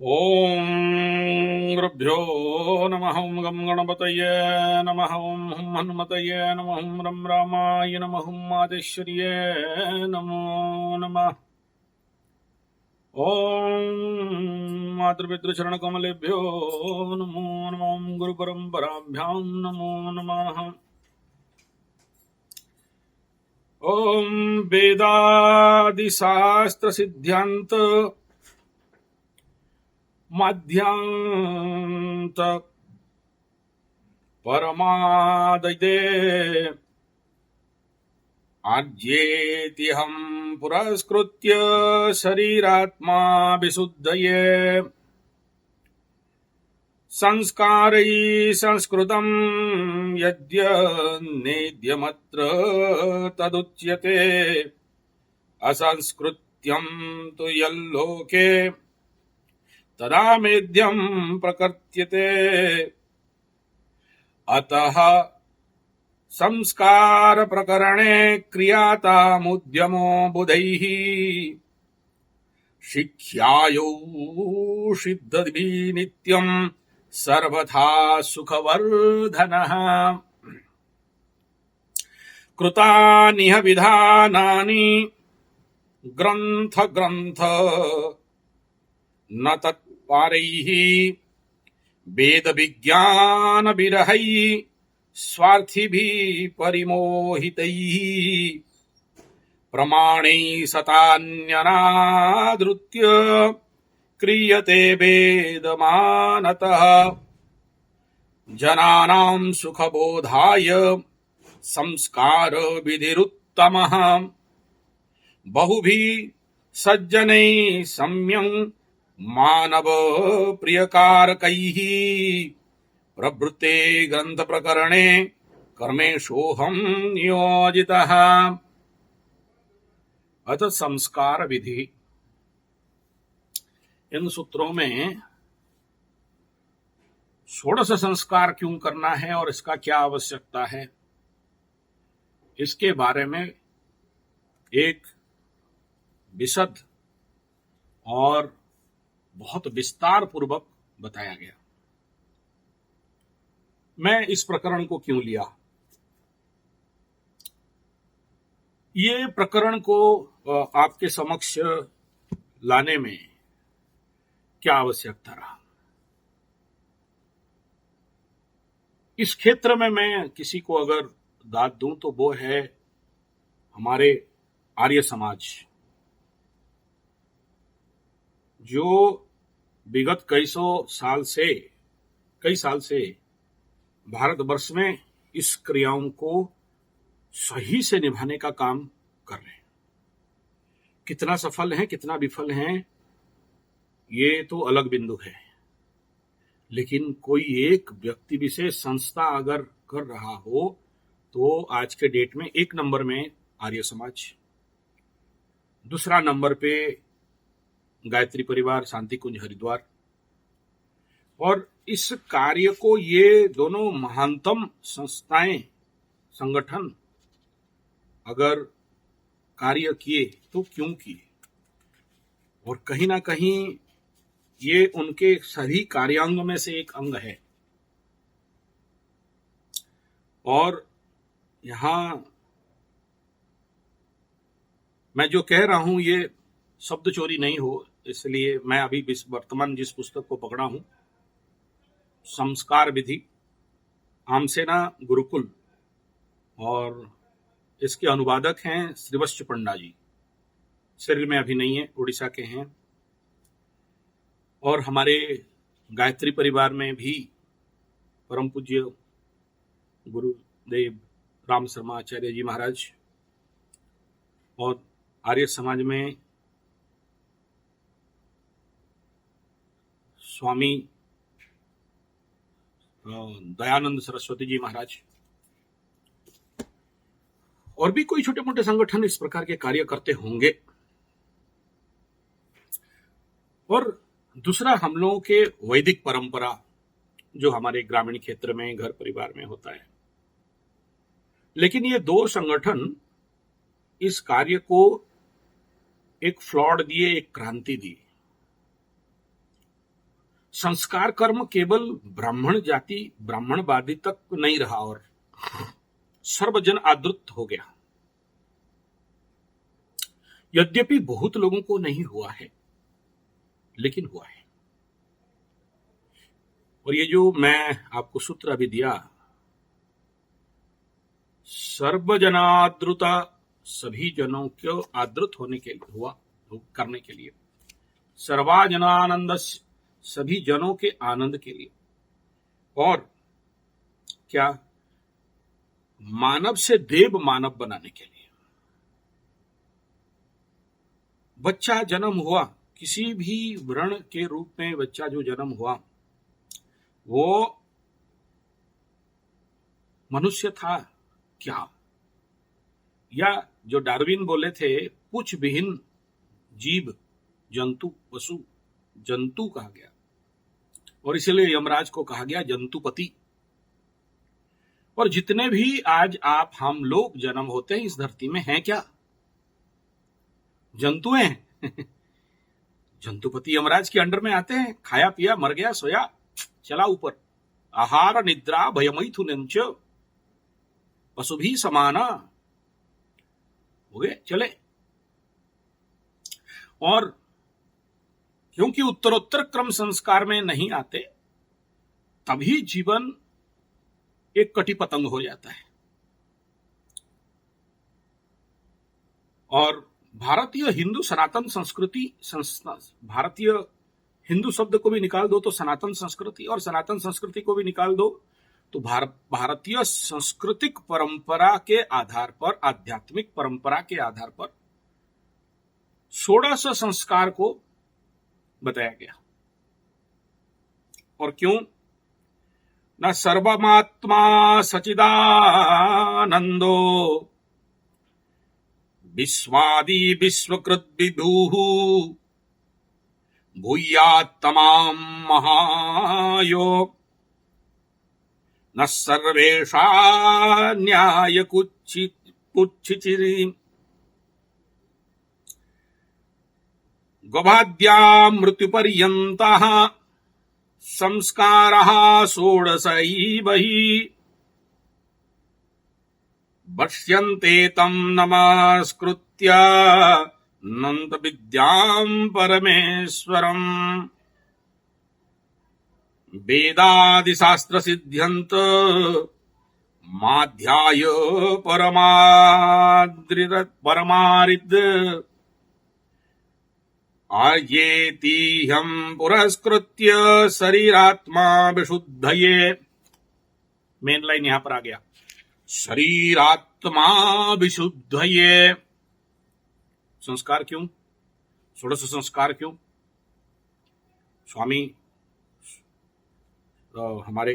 ओम गुरुभ्यो नमः। ओं गं गणपतये नमः। ओं हुं हनुमतये नमः। ओं रं रामाय नमः। ओं मातेश्वर्ये नमो नमः। ओं मातृपितृचरणकमलेभ्यो नमो नमः। ओं गुरुपरम्पराभ्यां नमो नमः। ओं वेदादिशास्त्रसिद्ध्यान्त माध्यांत परमादये आज्येतिहं पुरस्कृत्य शरीरात्मा विशुद्धये संस्कारैः संस्कृतं यद्य नेद्यमत्र तदुच्यते असंस्कृत्यं तु यल्लोके तदा मेद्यं प्रकृत्यते। अतः संस्कार प्रकरणे क्रियातामुद्यमो बुधैः शिक्षायौ सिद्धि नित्यं सर्वथा सुखवर्धनः। कृतानिह विधानानि ग्रन्थ ग्रन्थ न तत्पारैः वेद विज्ञान विरहैः स्वार्थिभिः परिमोहितैः प्रमाणैः सतान्यनादृत्य क्रियते वेदमानतः। जनानां सुखबोधाय संस्कार विधिरुत्तमः बहुभिः सज्जनैः सम्यं मानव प्रियकारकैः प्रवृत्ते ग्रंथ प्रकरणे कर्मेशोहम नियोजितः। अतः संस्कार विधि, इन सूत्रों में षोडश संस्कार क्यों करना है और इसका क्या आवश्यकता है, इसके बारे में एक विशद और बहुत विस्तार पूर्वक बताया गया। मैं इस प्रकरण को क्यों लिया, ये प्रकरण को आपके समक्ष लाने में क्या आवश्यकता रहा। इस क्षेत्र में मैं किसी को अगर दाद दूं तो वो है हमारे आर्य समाज, जो विगत कई साल से भारतवर्ष में इस क्रियाओं को सही से निभाने का काम कर रहे हैं। कितना सफल हैं, कितना विफल हैं, ये तो अलग बिंदु है, लेकिन कोई एक व्यक्ति विशेष संस्था अगर कर रहा हो तो आज के डेट में एक नंबर में आर्य समाज, दूसरा नंबर पे गायत्री परिवार, शांति कुंज हरिद्वार। और इस कार्य को ये दोनों महानतम संस्थाएं, संगठन अगर कार्य किए तो क्यों किए, और कहीं ना कहीं ये उनके सभी कार्यांग में से एक अंग है। और यहां मैं जो कह रहा हूं ये शब्द चोरी नहीं हो, इसलिए मैं अभी वर्तमान जिस पुस्तक को पकड़ा हूं, संस्कार विधि, आमसेना गुरुकुल, और इसके अनुवादक हैं श्रीवत्स पंडा जी। शरीर में अभी नहीं है, उड़ीसा के हैं। और हमारे गायत्री परिवार में भी परम पूज्य गुरुदेव राम शर्मा आचार्य जी महाराज, और आर्य समाज में स्वामी दयानंद सरस्वती जी महाराज, और भी कोई छोटे मोटे संगठन इस प्रकार के कार्य करते होंगे। और दूसरा, हम लोगों के वैदिक परंपरा जो हमारे ग्रामीण क्षेत्र में घर परिवार में होता है, लेकिन ये दो संगठन इस कार्य को एक फ्लॉट दिए, एक क्रांति दी। संस्कार कर्म केवल ब्राह्मण जाति ब्राह्मणवादी तक नहीं रहा और सर्वजन आदृत हो गया। यद्यपि बहुत लोगों को नहीं हुआ है, लेकिन हुआ है। और ये जो मैं आपको सूत्र अभी दिया, सर्वजनादृता, सभी जनों को आदृत होने के लिए हुआ, करने के लिए, सर्वाजनानंद, सभी जनों के आनंद के लिए, और क्या, मानव से देव मानव बनाने के लिए। बच्चा जन्म हुआ, किसी भी वर्ण के रूप में बच्चा जो जन्म हुआ वो मनुष्य था क्या, या जो डार्विन बोले थे पूछ विहीन जीव, जंतु, पशु, जंतु कहा गया, और इसलिए यमराज को कहा गया जंतुपति। और जितने भी आज आप हम लोग जन्म होते हैं इस धरती में हैं क्या, जंतु हैं। जंतुपति यमराज के अंडर में आते हैं, खाया पिया मर गया सोया चला ऊपर, आहार निद्रा भयमैथुनंच पशु भी समाना, हो गए चले। और क्योंकि उत्तरोत्तर क्रम संस्कार में नहीं आते, तभी जीवन एक कटी पतंग हो जाता है। और भारतीय हिंदू सनातन संस्कृति, भारतीय हिंदू शब्द को भी निकाल दो तो सनातन संस्कृति, और सनातन संस्कृति को भी निकाल दो तो भारतीय सांस्कृतिक परंपरा के आधार पर, आध्यात्मिक परंपरा के आधार पर 16 संस्कार को बताया गया। और क्यों, न सर्वमात्मा सचिदानंदो विश्वादि विश्वकृत विभुः भूयात्तमां महायोग न सर्वेषा न्याय कुच्छिचिरी गवाद्या मृत्युपर्यन्तः संस्कारः 16 हि वक्ष्यन्ते तं नमस्कृत्य नन्द विद्यां परमेश्वरम् वेदादि शास्त्र सिद्ध्यन्त माध्याय परमारिद आर्येतिह्यं पुरस्कृत्य शरीरात्मा विशुद्धये। मेन लाइन यहां पर आ गया, शरीरात्मा विशुद्धये। संस्कार क्यों, 16 संस्कार क्यों? स्वामी हमारे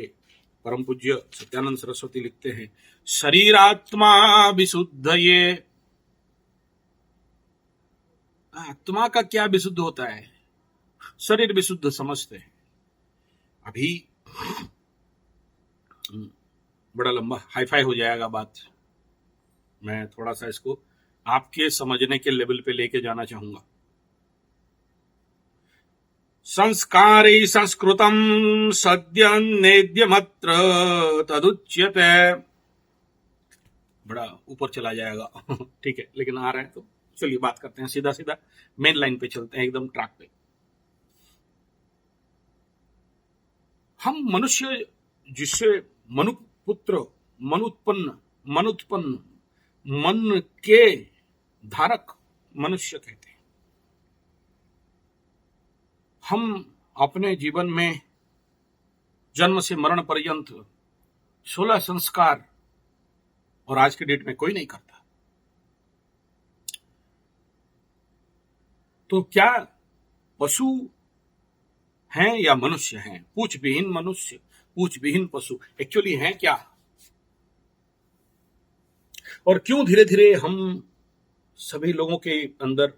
परम पूज्य सत्यानंद सरस्वती लिखते हैं, शरीरात्मा विशुद्धये। आत्मा का क्या विशुद्ध होता है, शरीर विशुद्ध समझते हैं। अभी बड़ा लंबा हाईफाई हो जाएगा बात, मैं थोड़ा सा इसको आपके समझने के लेवल पे लेके जाना चाहूंगा। संस्कारे संस्कृतम सद्य नेद्यमत्र तदुच्यते। बड़ा ऊपर चला जाएगा ठीक है, लेकिन आ रहे हैं तो चलिए बात करते हैं, सीधा सीधा मेन लाइन पे चलते हैं, एकदम ट्रैक पे। हम मनुष्य, जिससे मनुपुत्र, मनुत्पन्न, मन के धारक मनुष्य कहते हैं। हम अपने जीवन में जन्म से मरण पर्यंत 16 संस्कार, और आज के डेट में कोई नहीं करता। तो क्या पशु हैं या मनुष्य हैं? पूछ विहीन मनुष्य, पूछ विहीन पशु एक्चुअली हैं क्या? और क्यों धीरे धीरे हम सभी लोगों के अंदर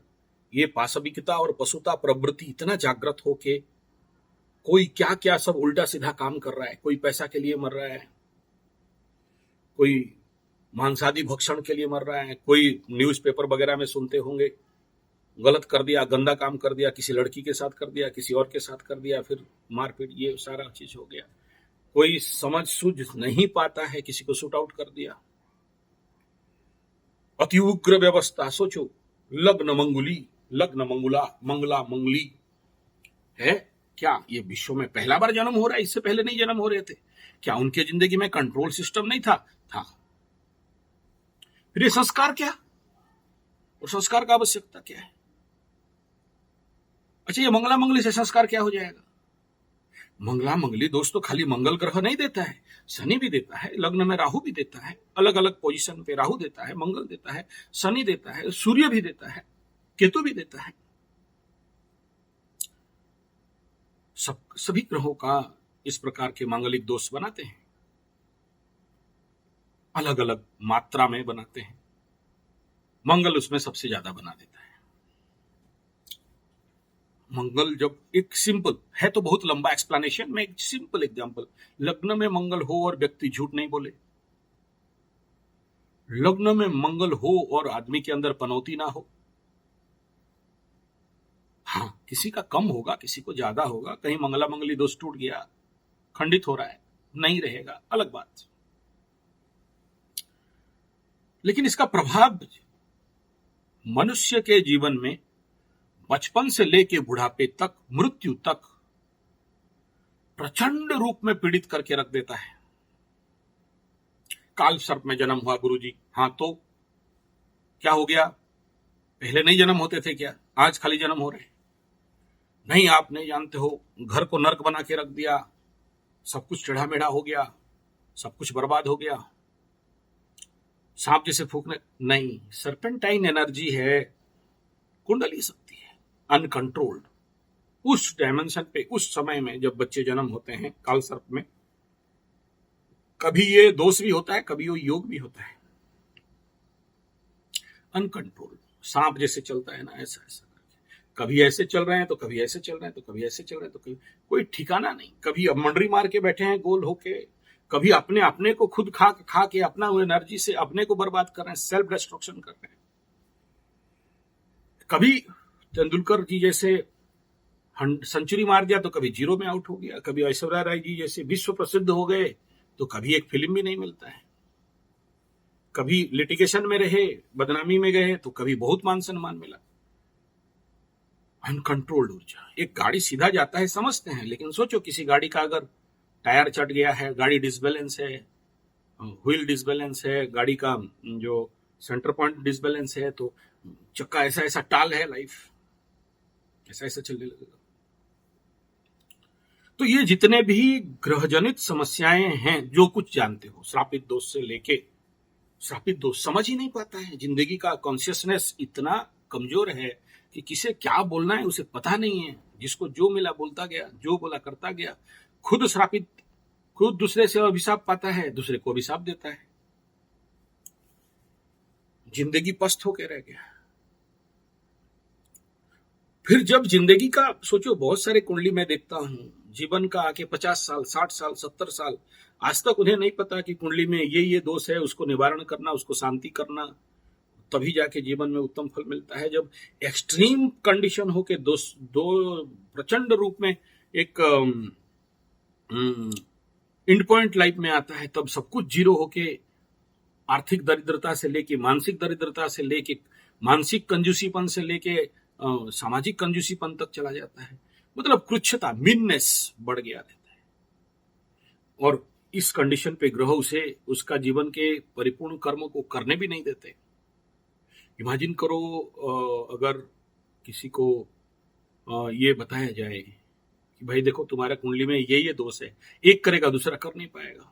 ये पाशविकता और पशुता प्रवृत्ति इतना जागृत हो के कोई क्या क्या सब उल्टा सीधा काम कर रहा है। कोई पैसा के लिए मर रहा है, कोई मांसादी भक्षण के लिए मर रहा है, कोई न्यूज़पेपर वगैरह में सुनते होंगे गलत कर दिया, गंदा काम कर दिया, किसी लड़की के साथ कर दिया, किसी और के साथ कर दिया, फिर मारपीट, ये सारा चीज हो गया। कोई समझ सूझ नहीं पाता है, किसी को शूट आउट कर दिया। अति उग्र व्यवस्था, सोचो, लग्न मंगुली, लग्न मंगुला, मंगला मंगली है क्या? ये विश्व में पहला बार जन्म हो रहा है? इससे पहले नहीं जन्म हो रहे थे क्या? उनके जिंदगी में कंट्रोल सिस्टम नहीं था? फिर ये संस्कार क्या, और संस्कार का आवश्यकता क्या है? अच्छा, ये मंगला मंगली से संस्कार क्या हो जाएगा? मंगला मंगली दोस्तों खाली मंगल ग्रह नहीं देता है, शनि भी देता है, लग्न में राहु भी देता है, अलग अलग पोजीशन पे राहु देता है, मंगल देता है, शनि देता है, सूर्य भी देता है, केतु भी देता है। सभी ग्रहों का इस प्रकार के मांगलिक दोष बनाते हैं, अलग अलग मात्रा में बनाते हैं। मंगल उसमें सबसे ज्यादा बना देता है। मंगल जब, एक सिंपल है तो बहुत लंबा एक्सप्लेनेशन में, एक सिंपल एग्जांपल, लग्न में मंगल हो और व्यक्ति झूठ नहीं बोले, लग्न में मंगल हो और आदमी के अंदर पनौती ना हो। हाँ, किसी का कम होगा, किसी को ज्यादा होगा, कहीं मंगला मंगली दोष टूट गया, खंडित हो रहा है, नहीं रहेगा, अलग बात। लेकिन इसका प्रभाव मनुष्य के जीवन में बचपन से लेके बुढ़ापे तक, मृत्यु तक प्रचंड रूप में पीड़ित करके रख देता है। काल सर्प में जन्म हुआ गुरुजी, हाँ तो क्या हो गया? पहले नहीं जन्म होते थे क्या? आज खाली जन्म हो रहे? नहीं, आप नहीं जानते हो, घर को नर्क बना के रख दिया, सब कुछ टेढ़ा मेढ़ा हो गया, सब कुछ बर्बाद हो गया, सांप जैसे फूकने नहीं, सर्पेंटाइन एनर्जी है, कुंडली शक्ति है, अनकंट्रोल्ड। उस डायमेंशन पे, उस समय में जब बच्चे जन्म होते हैं काल सर्प में, कभी ये दोष भी होता है, कभी वो योग भी होता है, अनकंट्रोल्ड, सांप जैसे चलता है ना, ऐसा ऐसा करके, कभी ऐसे चल रहे हैं तो कभी ऐसे चल रहे हैं, तो कभी ऐसे चल रहे हैं, तो कभी कोई ठिकाना नहीं, कभी अब मंडरी मार के बैठे हैं गोल होके, कभी अपने को खुद खा के अपना एनर्जी से अपने को बर्बाद कर रहे हैं, सेल्फ डिस्ट्रक्शन कर रहे हैं। कभी तेंदुलकर जी जैसे सेंचुरी मार दिया तो कभी जीरो में आउट हो गया, कभी ऐश्वर्या राय जी जैसे विश्व प्रसिद्ध हो गए तो कभी एक फिल्म भी नहीं मिलता है, कभी लिटिगेशन में रहे, बदनामी में गए तो कभी बहुत मान सम्मान मिला। अनकंट्रोल्ड ऊर्जा। एक गाड़ी सीधा जाता है समझते हैं, लेकिन सोचो किसी गाड़ी का अगर टायर चट गया है, गाड़ी डिसबैलेंस है, व्हील डिसबैलेंस है, गाड़ी का जो सेंटर पॉइंट डिसबैलेंस है, तो चक्का ऐसा ऐसा टाल है, लाइफ ऐसा ऐसा चलने लगेगा। तो ये जितने भी ग्रहजनित समस्याएं हैं, जो कुछ जानते हो, श्रापित दोष से लेके, श्रापित दोष समझ ही नहीं पाता है, जिंदगी का कॉन्शियसनेस इतना कमजोर है कि किसे क्या बोलना है उसे पता नहीं है, जिसको जो मिला बोलता गया, जो बोला करता गया, खुद श्रापित, खुद दूसरे से अभिशाप पाता है, दूसरे को अभिशाप देता है, जिंदगी पस्त होकर रह गया। फिर जब जिंदगी का सोचो, बहुत सारे कुंडली में देखता हूं, जीवन का आके 50 साल, 60 साल, 70 साल, आज तक उन्हें नहीं पता कि कुंडली में ये दोष है, उसको निवारण करना, उसको शांति करना, तभी जाके जीवन में उत्तम फल मिलता है। जब एक्सट्रीम कंडीशन हो के दो प्रचंड रूप में एक एंड पॉइंट लाइफ में आता है, तब सब कुछ जीरो होके, आर्थिक दरिद्रता से लेके, मानसिक दरिद्रता से लेके, मानसिक कंजूसीपन से लेके सामाजिक कंजूसीपन तक चला जाता है। मतलब कृच्छता, मीननेस बढ़ गया रहता है। और इस कंडीशन पे ग्रह उसे उसका जीवन के परिपूर्ण कर्मों को करने भी नहीं देते। इमेजिन करो, अगर किसी को ये बताया जाए कि भाई देखो तुम्हारा कुंडली में ये दोष है, एक करेगा दूसरा कर नहीं पाएगा।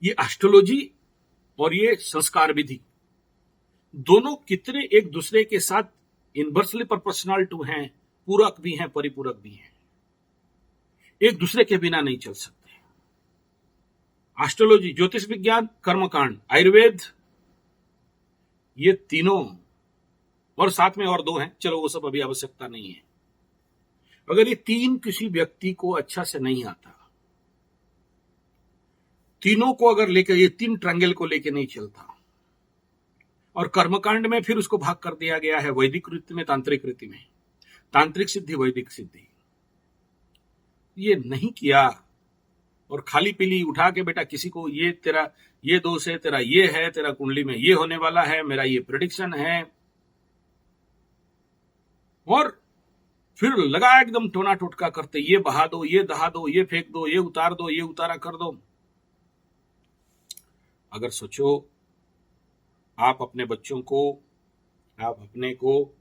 ये एस्ट्रोलॉजी और ये संस्कार विधि दोनों कितने एक दूसरे के साथ इनवर्सली प्रोपोर्शनल टू हैं, पूरक भी हैं, परिपूरक भी हैं, एक दूसरे के बिना नहीं चल सकते। एस्ट्रोलॉजी, ज्योतिष विज्ञान, कर्मकांड, आयुर्वेद, ये तीनों, और साथ में और दो हैं, चलो वो सब अभी आवश्यकता नहीं है। अगर ये तीन किसी व्यक्ति को अच्छा से नहीं आता, तीनों को अगर लेकर, ये तीन ट्रायंगल को लेकर नहीं चलता, और कर्मकांड में फिर उसको भाग कर दिया गया है वैदिक रीति में, तांत्रिक रीति में। तांत्रिक सिद्धि, वैदिक सिद्धि, ये नहीं किया और खाली पीली उठा के बेटा किसी को ये तेरा ये दोष है, तेरा ये है, तेरा कुंडली में ये होने वाला है, मेरा ये प्रेडिक्शन है, और फिर लगा एकदम टोना टोटका करते, ये बहा दो, ये दहा दो, ये फेंक दो, ये उतार दो, ये उतारा कर दो। अगर सोचो आप अपने बच्चों को, आप अपने को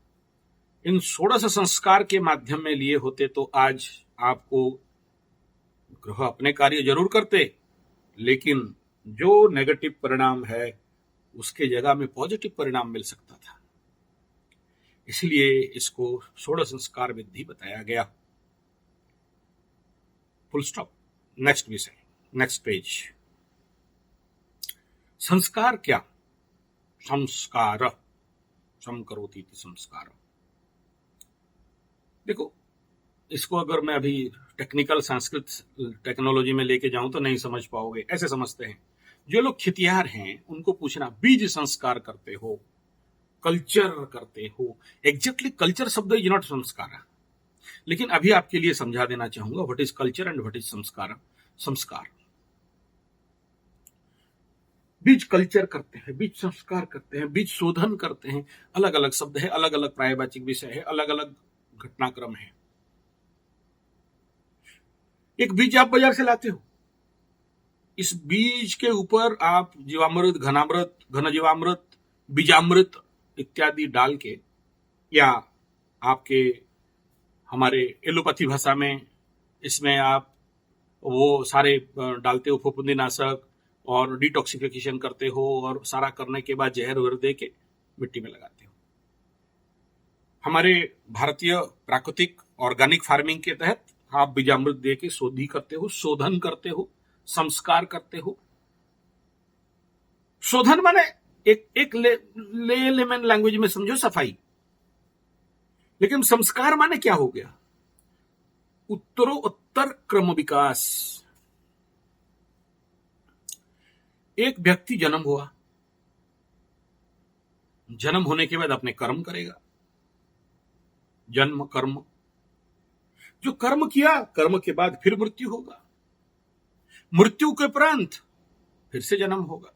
इन षोडश संस्कार के माध्यम में लिए होते तो आज आपको ग्रह अपने कार्य जरूर करते, लेकिन जो नेगेटिव परिणाम है उसके जगह में पॉजिटिव परिणाम मिल सकता था। इसलिए इसको षोडश संस्कार विधि बताया गया। Full stop. नेक्स्ट विषय, नेक्स्ट पेज। संस्कार क्या? संस्कार संकरोति संस्कार। देखो, इसको अगर मैं अभी टेक्निकल संस्कृत टेक्नोलॉजी में लेके जाऊं तो नहीं समझ पाओगे। ऐसे समझते हैं, जो लोग खेतियार हैं उनको पूछना, बीज संस्कार करते हो, कल्चर करते हो। एग्जैक्टली कल्चर शब्द इज नॉट संस्कार, लेकिन अभी आपके लिए समझा देना चाहूंगा what is culture and what is संस्कार। संस्कार, बीज कल्चर करते हैं, बीज संस्कार करते हैं, बीज शोधन करते हैं। अलग अलग शब्द है, अलग अलग प्रायवाचिक विषय है, अलग अलग घटनाक्रम है। एक बीज आप बाजार से लाते हो, इस बीज के ऊपर आप जीवामृत, घनामृत, घन जीवामृत, बीजामृत इत्यादि डाल के, या आपके हमारे एलोपैथी भाषा में इसमें आप वो सारे डालते हो, फफूंदीनाशक, और डिटॉक्सिफिकेशन करते हो, और सारा करने के बाद जहर वहर दे के मिट्टी में लगाते हो। हमारे भारतीय प्राकृतिक ऑर्गेनिक फार्मिंग के तहत आप बीजामृत दे के शोधि करते हो, शोधन करते हो, संस्कार करते हो। शोधन माने एक लेमन लैंग्वेज में समझो, सफाई। लेकिन संस्कार माने क्या हो गया? उत्तरोत्तर क्रम विकास। एक व्यक्ति जन्म हुआ, जन्म होने के बाद अपने कर्म करेगा, जन्म कर्म। जो कर्म किया, कर्म के बाद फिर मृत्यु होगा, मृत्यु के उपरांत फिर से जन्म होगा।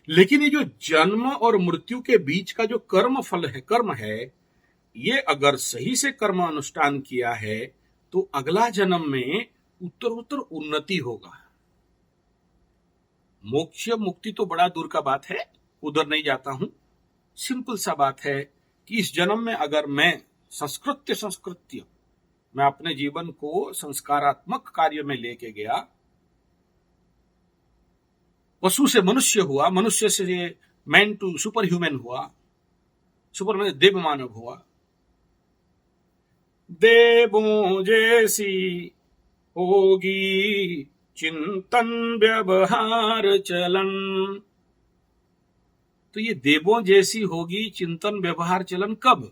लेकिन ये जो जन्म और मृत्यु के बीच का जो कर्म फल है, कर्म है, ये अगर सही से कर्म अनुष्ठान किया है तो अगला जन्म में उत्तरोत्तर उन्नति होगा। मोक्ष मुक्ति तो बड़ा दूर का बात है, उधर नहीं जाता हूं। सिंपल सा बात है कि इस जन्म में अगर मैं संस्कृत्य मैं अपने जीवन को संस्कारात्मक कार्य में लेके गया, पशु से मनुष्य हुआ, मनुष्य से मैन टू सुपर ह्यूमन हुआ, सुपर मैन देव मानव हुआ, देवों जैसी होगी चिंतन व्यवहार चलन। तो ये देवों जैसी होगी चिंतन व्यवहार चलन कब?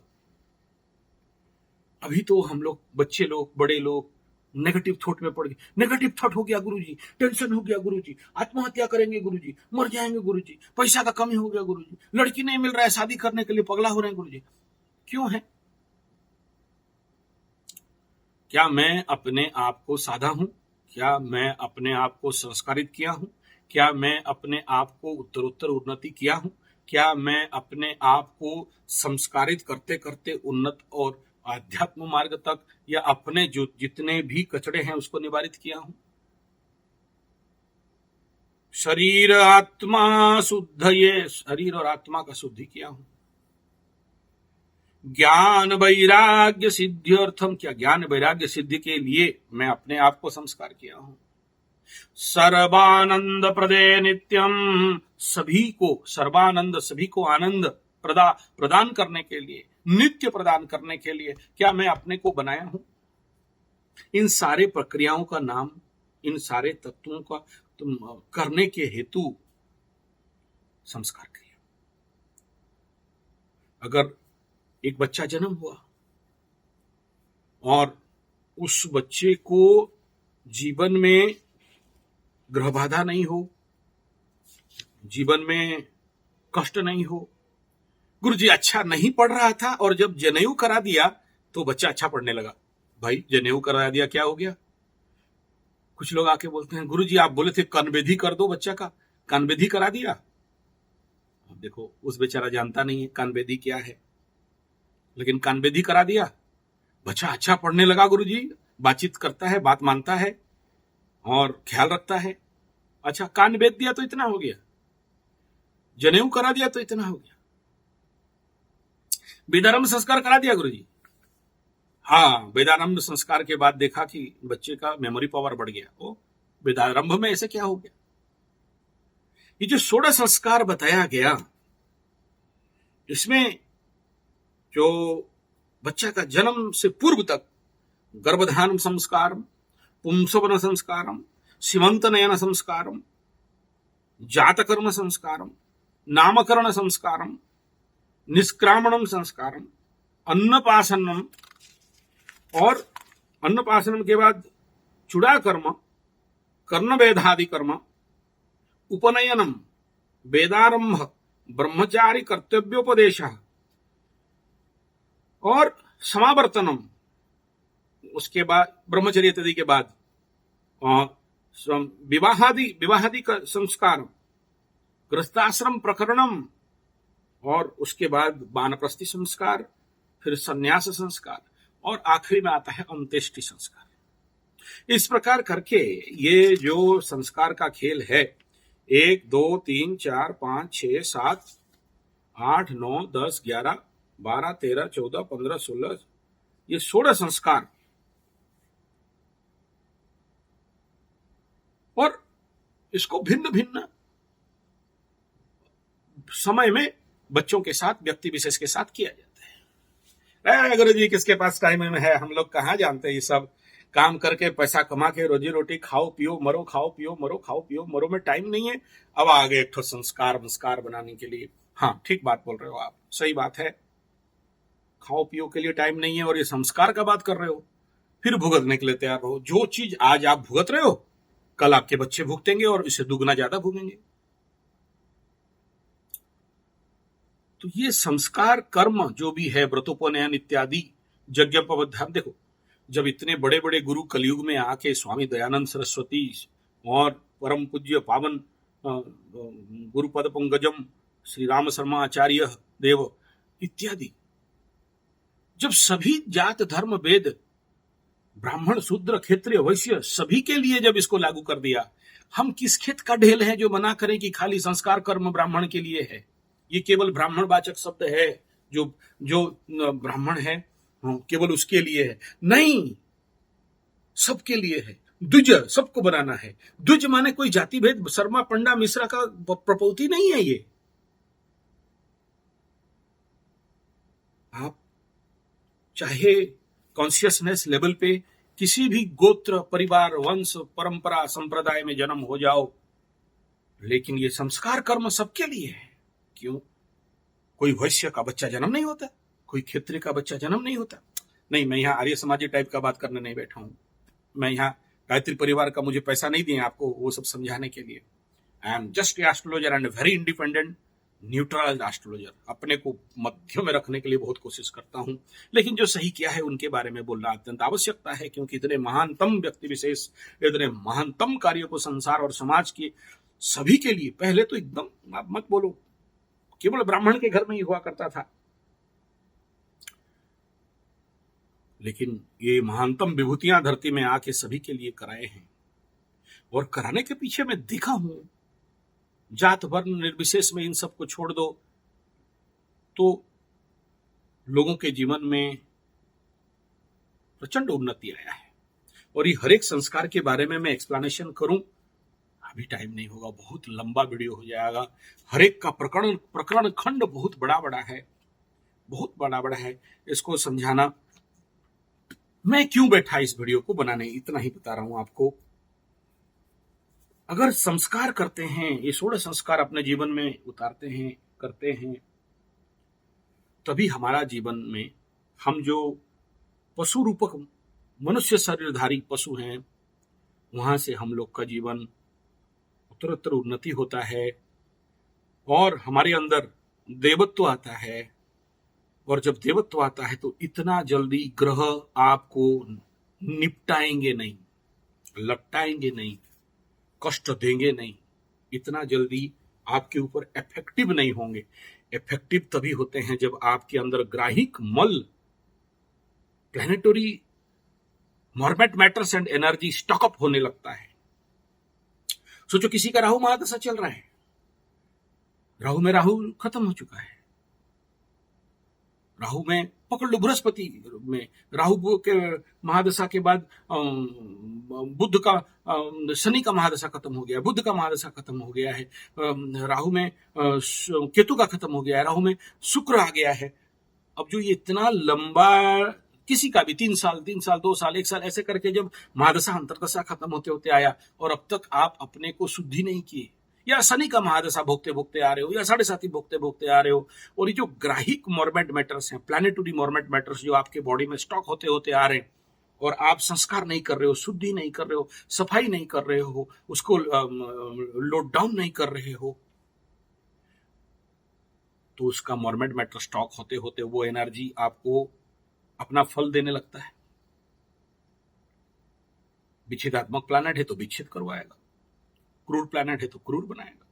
अभी तो हम लोग, बच्चे लोग, बड़े लोग नेगेटिव थॉट में पड़ गए। नेगेटिव थॉट हो गया गुरुजी, टेंशन हो गया गुरुजी, आत्महत्या करेंगे गुरुजी, मर जाएंगे गुरुजी, पैसा का कमी हो गया गुरुजी, लड़की नहीं मिल रहा है शादी करने के लिए, पगला हो रहे हैं गुरुजी। क्यों है? क्या मैं अपने आप को साधा हूं? क्या मैं अपने आप को संस्कारित किया हूं? क्या मैं अपने आप को उत्तरोत्तर उन्नति किया हूं? क्या मैं अपने आप को संस्कारित करते करते उन्नत और आध्यात्म मार्ग तक, या अपने जो जितने भी कचड़े हैं उसको निवारित किया हूं? शरीर आत्मा शुद्ध, ये शरीर और आत्मा का शुद्धि किया हूं। ज्ञान वैराग्य सिद्ध्यर्थम, क्या ज्ञान वैराग्य सिद्धि के लिए मैं अपने आप को संस्कार किया हूं। सर्वानंद प्रदे नित्यम, सभी को सर्वानंद, सभी को आनंद प्रदान करने के लिए, नित्य प्रदान करने के लिए क्या मैं अपने को बनाया हूं? इन सारे प्रक्रियाओं का नाम, इन सारे तत्वों का तुम करने के हेतु संस्कार क्रिया। अगर एक बच्चा जन्म हुआ और उस बच्चे को जीवन में ग्रह बाधा नहीं हो, जीवन में कष्ट नहीं हो। गुरुजी अच्छा नहीं पढ़ रहा था और जब जनेऊ करा दिया तो बच्चा अच्छा पढ़ने लगा। भाई जनेऊ करा दिया क्या हो गया? कुछ लोग आके बोलते हैं गुरुजी आप बोले थे कानबेदी कर दो बच्चा का, कानबेदी करा दिया। अब देखो उस बेचारा जानता नहीं है कानबेदी क्या है, लेकिन कानबेदी करा दिया, बच्चा अच्छा पढ़ने लगा। गुरुजी बातचीत करता है, बात मानता है और ख्याल रखता है। अच्छा कान बेच दिया तो इतना हो गया, जनेऊ करा दिया तो इतना हो गया, वेदारंभ संस्कार करा दिया गुरुजी। हाँ वेदारंभ संस्कार के बाद देखा कि बच्चे का मेमोरी पावर बढ़ गया। ओ वेदारंभ में ऐसे क्या हो गया? ये जो 16 संस्कार बताया गया, इसमें जो बच्चा का जन्म से पूर्व तक गर्भधारण संस्कारम, पुंसवन संस्कारम, सीमंतनयन संस्कारम, जातकर्म संस्कारम, नामकरण संस्कारम, निष्क्रामणम संस्कारम, अन्नपासनम, और अन्नपासनम के बाद चूड़ा कर्म, कर्णवेदादि कर्म, उपनयनम, वेदारंभ, ब्रह्मचारी कर्तव्योपदेश और समावर्तनम, उसके बाद ब्रह्मचर्य इत्यादि के बाद विवाहादि का संस्कार, गृहस्थाश्रम प्रकरणम, और उसके बाद वानप्रस्थि संस्कार, फिर संन्यास संस्कार, और आखिरी में आता है अंत्येष्टि संस्कार। इस प्रकार करके ये जो संस्कार का खेल है, 1 2 3 4 5 6 7 8 9 10 11 12 13 14 15 16, ये 16 संस्कार, और इसको भिन्न भिन्न समय में बच्चों के साथ, व्यक्ति विशेष के साथ किया जाता है। गुरु जी किसके पास टाइम है, हम लोग कहाँ जानते हैं ये सब। काम करके पैसा कमा के रोजी रोटी खाओ पियो मरो, खाओ पियो मरो, खाओ पियो मरो में टाइम नहीं है। अब आ गए एक ठो संस्कार बनाने के लिए। हाँ ठीक बात बोल रहे हो आप, सही बात है, खाओ पियो के लिए टाइम नहीं है और ये संस्कार का बात कर रहे हो, फिर भुगतने के लिए तैयार हो। जो चीज आज आप भुगत रहे हो कल आपके बच्चे भुगतेंगे और इससे दुगना ज्यादा भुगेंगे। तो ये संस्कार कर्म जो भी है, व्रतोपनयन इत्यादि, यज्ञोपवीत, देखो जब इतने बड़े बड़े गुरु कलयुग में आके स्वामी दयानंद सरस्वती और परम पूज्य पावन गुरुपद पंकजम श्री राम शर्मा आचार्य देव इत्यादि, जब सभी जात धर्म वेद, ब्राह्मण शूद्र क्षेत्रीय वैश्य सभी के लिए जब इसको लागू कर दिया, हम किस खेत का ढेल है जो मना करें कि खाली संस्कार कर्म ब्राह्मण के लिए है। ये केवल ब्राह्मण वाचक शब्द है, जो ब्राह्मण है केवल उसके लिए है, नहीं, सबके लिए है। द्विज सबको बनाना है। द्विज माने कोई जाति भेद, शर्मा पंडा मिश्रा का प्रपौती नहीं है ये। आप चाहे कॉन्शियसनेस लेवल पे किसी भी गोत्र, परिवार, वंश, परंपरा, संप्रदाय में जन्म हो जाओ, लेकिन ये संस्कार कर्म सबके लिए है। क्यों? कोई वैश्य का बच्चा जन्म नहीं होता, कोई क्षत्रिय का बच्चा जन्म नहीं होता। नहीं, मैं यहाँ आर्य समाजी टाइप का बात करने नहीं बैठा हूं। मैं यहाँ गायत्री परिवार का, मुझे पैसा नहीं दिए आपको वो सब समझाने के लिए। I am just astrologer and very independent neutral astrologer. अपने को मध्य में रखने के लिए बहुत कोशिश करता हूं, लेकिन जो सही किया है उनके बारे में बोलना अत्यंत आवश्यकता है, क्योंकि इतने महानतम व्यक्ति विशेष, इतने महानतम कार्यों को संसार और समाज के सभी के लिए, पहले तो एकदम आप मत बोलो केवल ब्राह्मण के घर में ही हुआ करता था, लेकिन ये महानतम विभूतियां धरती में आके सभी के लिए कराए हैं। और कराने के पीछे मैं देखा हूं, जात वर्ण निर्विशेष में इन सबको छोड़ दो तो लोगों के जीवन में प्रचंड उन्नति आया है। और ये हर एक संस्कार के बारे में मैं एक्सप्लेनेशन करूं, अभी टाइम नहीं होगा, बहुत लंबा वीडियो हो जाएगा। हर एक का प्रकरण खंड बहुत बड़ा बड़ा है, बहुत बड़ा बड़ा है, इसको समझाना मैं क्यों बैठा इस वीडियो को बनाने, इतना ही बता रहा हूं आपको। अगर संस्कार करते हैं, ये 16 संस्कार अपने जीवन में उतारते हैं, करते हैं, तभी हमारा जीवन में, हम जो पशु रूपक मनुष्य शरीरधारी पशु हैं, वहां से हम लोग का जीवन उत्तरोत्तर उन्नति होता है। और हमारे अंदर देवत्व आता है, और जब देवत्व आता है तो इतना जल्दी ग्रह आपको निपटाएंगे नहीं, लपटाएंगे नहीं, कष्ट देंगे नहीं, इतना जल्दी आपके ऊपर इफेक्टिव नहीं होंगे। इफेक्टिव तभी होते हैं जब आपके अंदर ग्राहिक मल, planetary morbid matters and energy stock up होने लगता है। सोचो किसी का राहु महादशा चल रहा है, राहु में राहु खत्म हो चुका है, राहु में पकड़ लो बृहस्पति में राहु के महादशा के बाद बुध का शनि का महादशा खत्म हो गया, बुध का महादशा खत्म हो गया है, राहु में केतु का खत्म हो गया है, राहु में शुक्र आ गया है। अब जो ये इतना लंबा, किसी का भी 3 साल 2 साल 1 साल ऐसे करके जब महादशा अंतर्दशा खत्म होते होते आया और अब तक आप अपने को शुद्धि नहीं किए, या शनि का महादशा भोगते भोगते आ रहे हो, या 7.5 भोगते भोगते आ रहे हो, और ये जो ग्राहिक मॉर्बेट मैटर्स हैं, प्लैनेटरी मॉर्बेट मैटर्स जो आपके बॉडी में स्टॉक होते होते आ रहे हैं, और आप संस्कार नहीं कर रहे हो, शुद्धि नहीं कर रहे हो, सफाई नहीं कर रहे हो, उसको लोड डाउन नहीं कर रहे हो, तो उसका मॉर्बेट मैटर स्टॉक होते होते वो एनर्जी आपको अपना फल देने लगता है। विच्छेदात्मक प्लैनेट है तो विच्छेद करवाएगा, क्रूर प्लैनेट है तो क्रूर बनाएगा,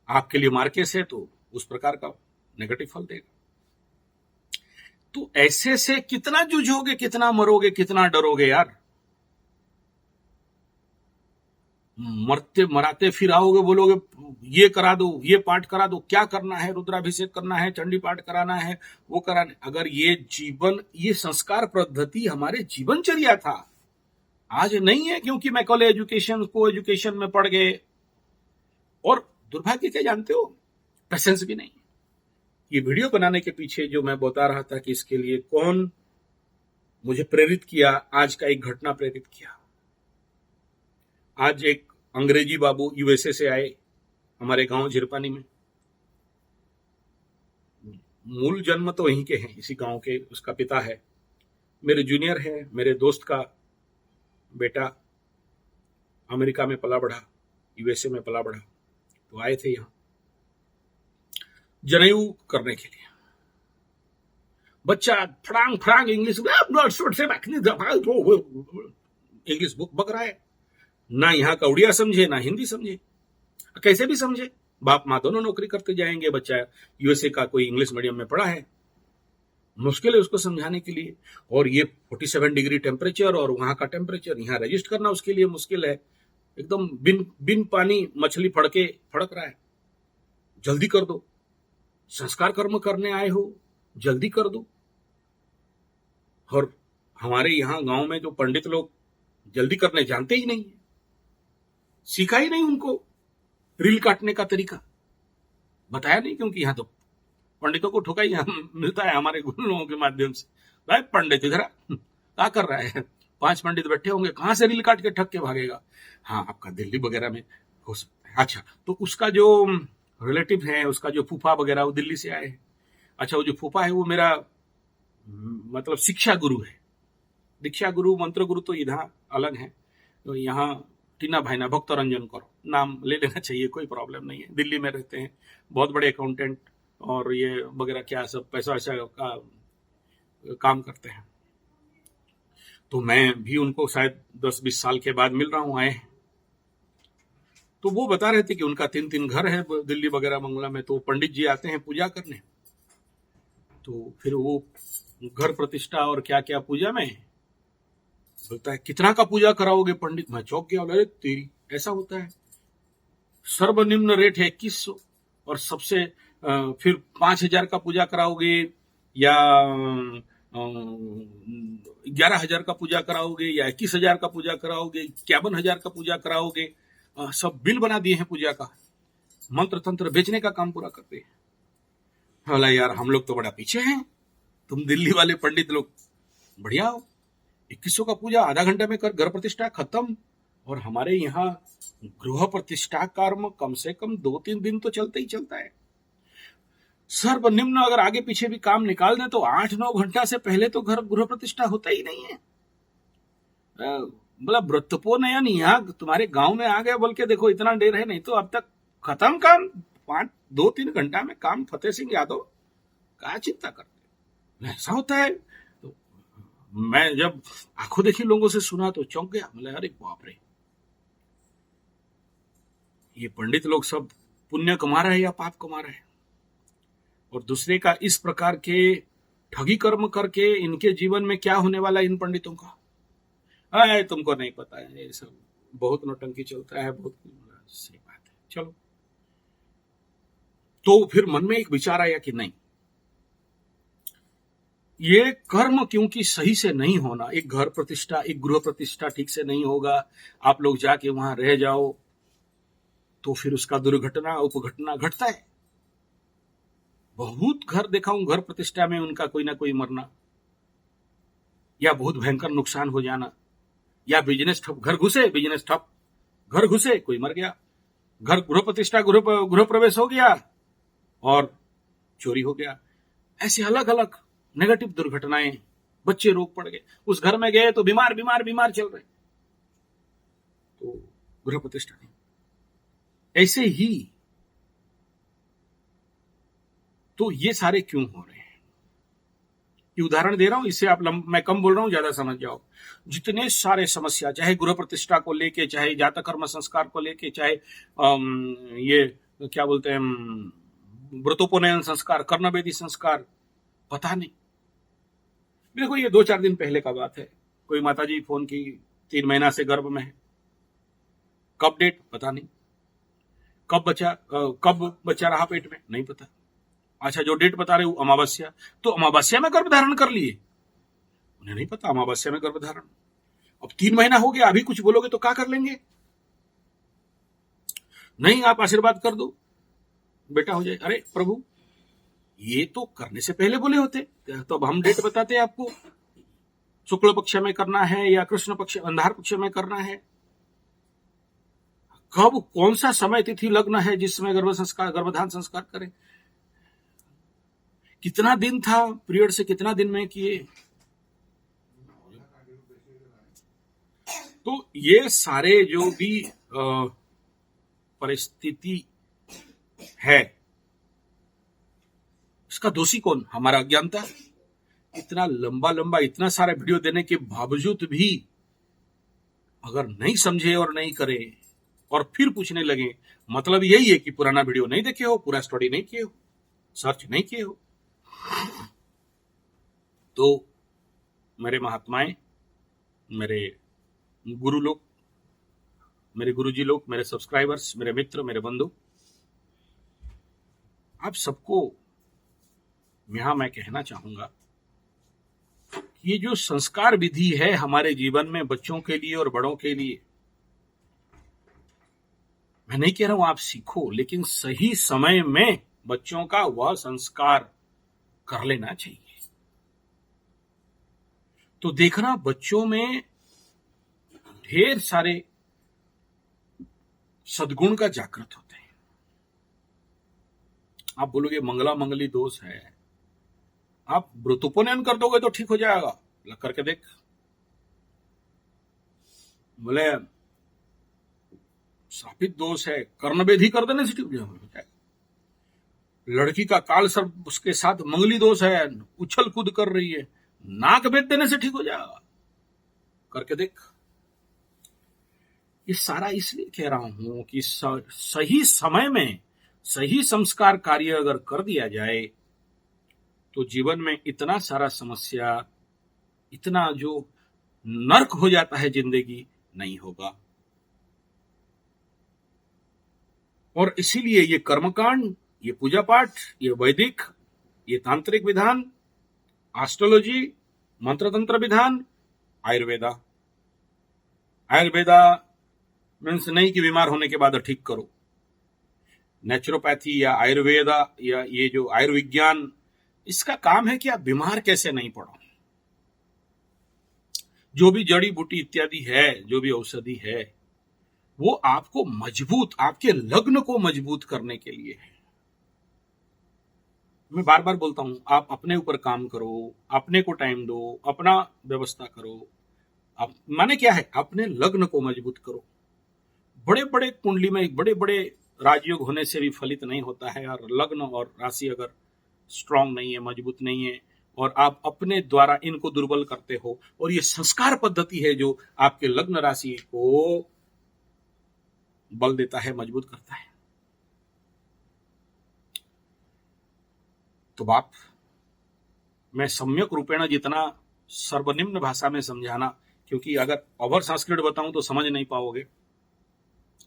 आपके लिए मार्केस है तो उस प्रकार का नेगेटिव फल देगा। तो ऐसे से कितना जूझोगे, कितना मरोगे, कितना डरोगे यार। मरते मराते फिर आओगे, बोलोगे ये करा दो, ये पाठ करा दो, क्या करना है, रुद्राभिषेक करना है, चंडी पाठ कराना है, वो कराना है। अगर ये जीवन, ये संस्कार पद्धति हमारे जीवनचर्या था, आज नहीं है क्योंकि मैं कॉलेज एजुकेशन को एजुकेशन में पढ़ गए, और दुर्भाग्य क्या जानते हो, पेशेंस भी नहीं। ये वीडियो बनाने के पीछे जो मैं बता रहा था कि इसके लिए कौन मुझे प्रेरित किया, आज का एक घटना प्रेरित किया। आज एक अंग्रेजी बाबू यूएसए से आए हमारे गांव झिरपानी में, मूल जन्म तो वहीं के हैं, इसी गांव के, उसका पिता है मेरे जूनियर है, मेरे दोस्त का बेटा अमेरिका में पला बढ़ा, यूएसए में पला बढ़ा, तो आए थे यहाँ जनेऊ करने के लिए। बच्चा फड़ांग फड़ांग इंग्लिश बुक बक रहा है, ना यहाँ का उड़िया समझे ना हिंदी समझे, कैसे भी समझे, बाप माँ दोनों नौकरी करते जाएंगे, बच्चा यूएसए का कोई इंग्लिश मीडियम में पढ़ा है, मुश्किल है उसको समझाने के लिए। और ये 47 डिग्री टेम्परेचर और वहां का टेम्परेचर यहाँ रजिस्टर करना उसके लिए मुश्किल है, एकदम बिन पानी मछली फड़क रहा है। जल्दी कर दो, संस्कार कर्म करने आए हो, जल्दी कर दो। और हमारे यहाँ गांव में जो पंडित लोग जल्दी करने जानते ही नहीं है, सीखा ही नहीं उनको, रील काटने का तरीका बताया नहीं, क्योंकि यहाँ तो पंडितों को ठोका ही मिलता है हमारे गुरु लोगों के माध्यम से। भाई पंडित इधर क्या कर रहा है, 5 पंडित बैठे होंगे, कहां से रील काट के ठग के भागेगा। हाँ, आपका दिल्ली वगैरह में हो सकता है। अच्छा, तो उसका जो रिलेटिव है, उसका जो फूफा वगैरह, वो दिल्ली से आए हैं। अच्छा, वो जो फूफा है वो मेरा मतलब शिक्षा गुरु है, दीक्षा गुरु मंत्र गुरु तो इधर अलग है। तो यहाँ टीना भाईना भक्त रंजन करो, नाम ले लेना चाहिए, कोई प्रॉब्लम नहीं है, दिल्ली में रहते हैं, बहुत बड़े अकाउंटेंट और ये वगैरह क्या सब पैसा वैसा का काम करते हैं। तो मैं भी उनको शायद 10-20 साल के बाद मिल रहा हूँ, आए। तो वो बता रहे थे कि उनका 3 घर है दिल्ली वगैरह बंगला में, तो पंडित जी आते हैं पूजा करने, तो फिर वो घर प्रतिष्ठा और क्या क्या पूजा में बोलता है कितना का पूजा कराओगे पंडित। मैं चौंक गया, अरे तेरी, ऐसा होता है। सर्वनिम्न रेट है 2100, और सबसे फिर 5000 का पूजा कराओगे या 11,000 का पूजा कराओगे या 21,000 का पूजा कराओगे, 51,000 का पूजा कराओगे, सब बिल बना दिए हैं पूजा का, मंत्र तंत्र बेचने का काम पूरा करते हैं। बोला यार हम लोग तो बड़ा पीछे हैं, तुम दिल्ली वाले पंडित लोग बढ़िया हो, 2100 का पूजा आधा घंटे में कर, घर प्रतिष्ठा खत्म। और हमारे यहाँ गृह प्रतिष्ठा कर्म कम से कम 2-3 दिन तो चलता ही चलता है। सर्वनिम्न अगर आगे पीछे भी काम निकाल दें तो 8-9 घंटा से पहले तो घर गृह प्रतिष्ठा होता ही नहीं है। बोला व्रतपो नयन यहाँ तुम्हारे गांव में आ गया बोल के देखो, इतना देर है, नहीं तो अब तक खत्म काम, 2-3 घंटा में काम। फतेह सिंह यादव क्या चिंता करते, ऐसा होता है। तो मैं जब आंखों देखी लोगों से सुना तो चौंक गया। मतलब अरे बाप रे, ये पंडित लोग सब पुण्य कमा रहे हैं या पाप कमा रहे हैं? और दूसरे का इस प्रकार के ठगी कर्म करके इनके जीवन में क्या होने वाला इन पंडितों का, अरे तुमको नहीं पता है, ये सब बहुत नौटंकी चलता है, बहुत। सही बात है, चलो। तो फिर मन में एक विचार आया कि नहीं, ये कर्म क्योंकि सही से नहीं होना, एक घर प्रतिष्ठा, एक गृह प्रतिष्ठा ठीक से नहीं होगा, आप लोग जाके वहां रह जाओ तो फिर उसका दुर्घटना उपघटना घटता है। बहुत घर देखा हूं, घर प्रतिष्ठा में उनका कोई ना कोई मरना, या बहुत भयंकर नुकसान हो जाना, या बिजनेस ठप, घर घुसे बिजनेस ठप, घर घुसे कोई मर गया, घर गृह प्रतिष्ठा गृह प्रवेश हो गया और चोरी हो गया। ऐसे अलग अलग नेगेटिव दुर्घटनाएं, बच्चे रोग पड़ गए, उस घर में गए तो बीमार बीमार बीमार चल रहे, तो गृह प्रतिष्ठा नहीं। ऐसे ही तो ये सारे क्यों हो रहे हैं, ये उदाहरण दे रहा हूं, इससे आप मैं कम बोल रहा हूं, ज्यादा समझ जाओ। जितने सारे समस्या, चाहे गृह प्रतिष्ठा को लेके, चाहे जातक कर्म संस्कार को लेके, चाहे ये क्या बोलते हैं व्रतोपनयन संस्कार, कर्णवेदी संस्कार, पता नहीं। देखो ये 2-4 दिन पहले का बात है, कोई माताजी फोन की, 3 महीना से गर्भ में है, कब डेट पता नहीं, कब बच्चा रहा पेट में नहीं पता। अच्छा, जो डेट बता रहे हो अमावस्या, तो अमावस्या में गर्भ धारण कर लिए, उन्हें नहीं पता अमावस्या में गर्भ धारण। अब 3 महीना हो गया, अभी कुछ बोलोगे तो क्या कर लेंगे? नहीं, आप आशीर्वाद कर दो बेटा हो जाए। अरे प्रभु, ये तो करने से पहले बोले होते तो अब हम डेट बताते आपको, शुक्ल पक्ष में करना है या कृष्ण पक्ष अंधार पक्ष में करना है, कब कौन सा समय तिथि लग्न है जिसमें गर्भधान संस्कार करें, कितना दिन था पीरियड से, कितना दिन में किए। तो ये सारे जो भी परिस्थिति है, इसका दोषी कौन? हमारा अज्ञानता। इतना लंबा लंबा इतना सारा वीडियो देने के बावजूद भी अगर नहीं समझे और नहीं करे और फिर पूछने लगे, मतलब यही है कि पुराना वीडियो नहीं देखे हो, पूरा स्टडी नहीं किए हो, सर्च नहीं किए हो। तो मेरे महात्माएं, मेरे गुरु लोग, मेरे गुरुजी लोग, मेरे सब्सक्राइबर्स, मेरे मित्र, मेरे बंधु, आप सबको यहां मैं कहना चाहूंगा, ये जो संस्कार विधि है हमारे जीवन में बच्चों के लिए और बड़ों के लिए, मैं नहीं कह रहा हूं आप सीखो, लेकिन सही समय में बच्चों का वह संस्कार कर लेना चाहिए। तो देखना, बच्चों में ढेर सारे सद्गुण का जागृत होते हैं। आप बोलोगे मंगला मंगली दोष है, आप व्रतोपनयन कर दोगे तो ठीक हो जाएगा, करके देख। बोले श्रापित दोष है, कर्णवेदी कर देने से ठीक हो जाएगा। लड़की का काल सर्प उसके साथ मंगली दोष है, उछल कूद कर रही है, नाक बेच देने से ठीक हो जाएगा, करके देख। ये सारा इसलिए कह रहा हूं कि सही समय में सही संस्कार कार्य अगर कर दिया जाए तो जीवन में इतना सारा समस्या, इतना जो नर्क हो जाता है जिंदगी, नहीं होगा। और इसीलिए ये कर्मकांड, ये पूजा पाठ, ये वैदिक, ये तांत्रिक विधान, एस्ट्रोलॉजी, मंत्र तंत्र विधान, आयुर्वेदा मीन्स नहीं कि बीमार होने के बाद ठीक करो। नेचुरोपैथी या आयुर्वेदा या ये जो आयुर्विज्ञान, इसका काम है कि आप बीमार कैसे नहीं पड़ो। जो भी जड़ी बूटी इत्यादि है, जो भी औषधि है, वो आपको मजबूत, आपके लग्न को मजबूत करने के लिए है। मैं बार बार बोलता हूं, आप अपने ऊपर काम करो, अपने को टाइम दो, अपना व्यवस्था करो। माने क्या है, अपने लग्न को मजबूत करो। बड़े बड़े कुंडली में बड़े बड़े राजयोग होने से भी फलित नहीं होता है, और लग्न और राशि अगर स्ट्रांग नहीं है, मजबूत नहीं है, और आप अपने द्वारा इनको दुर्बल करते हो, और ये संस्कार पद्धति है जो आपके लग्न राशि को बल देता है, मजबूत करता है। तो बाप, मैं सम्यक रूपेण जितना सर्वनिम्न भाषा में समझाना, क्योंकि अगर ओवर संस्कृत बताऊं तो समझ नहीं पाओगे,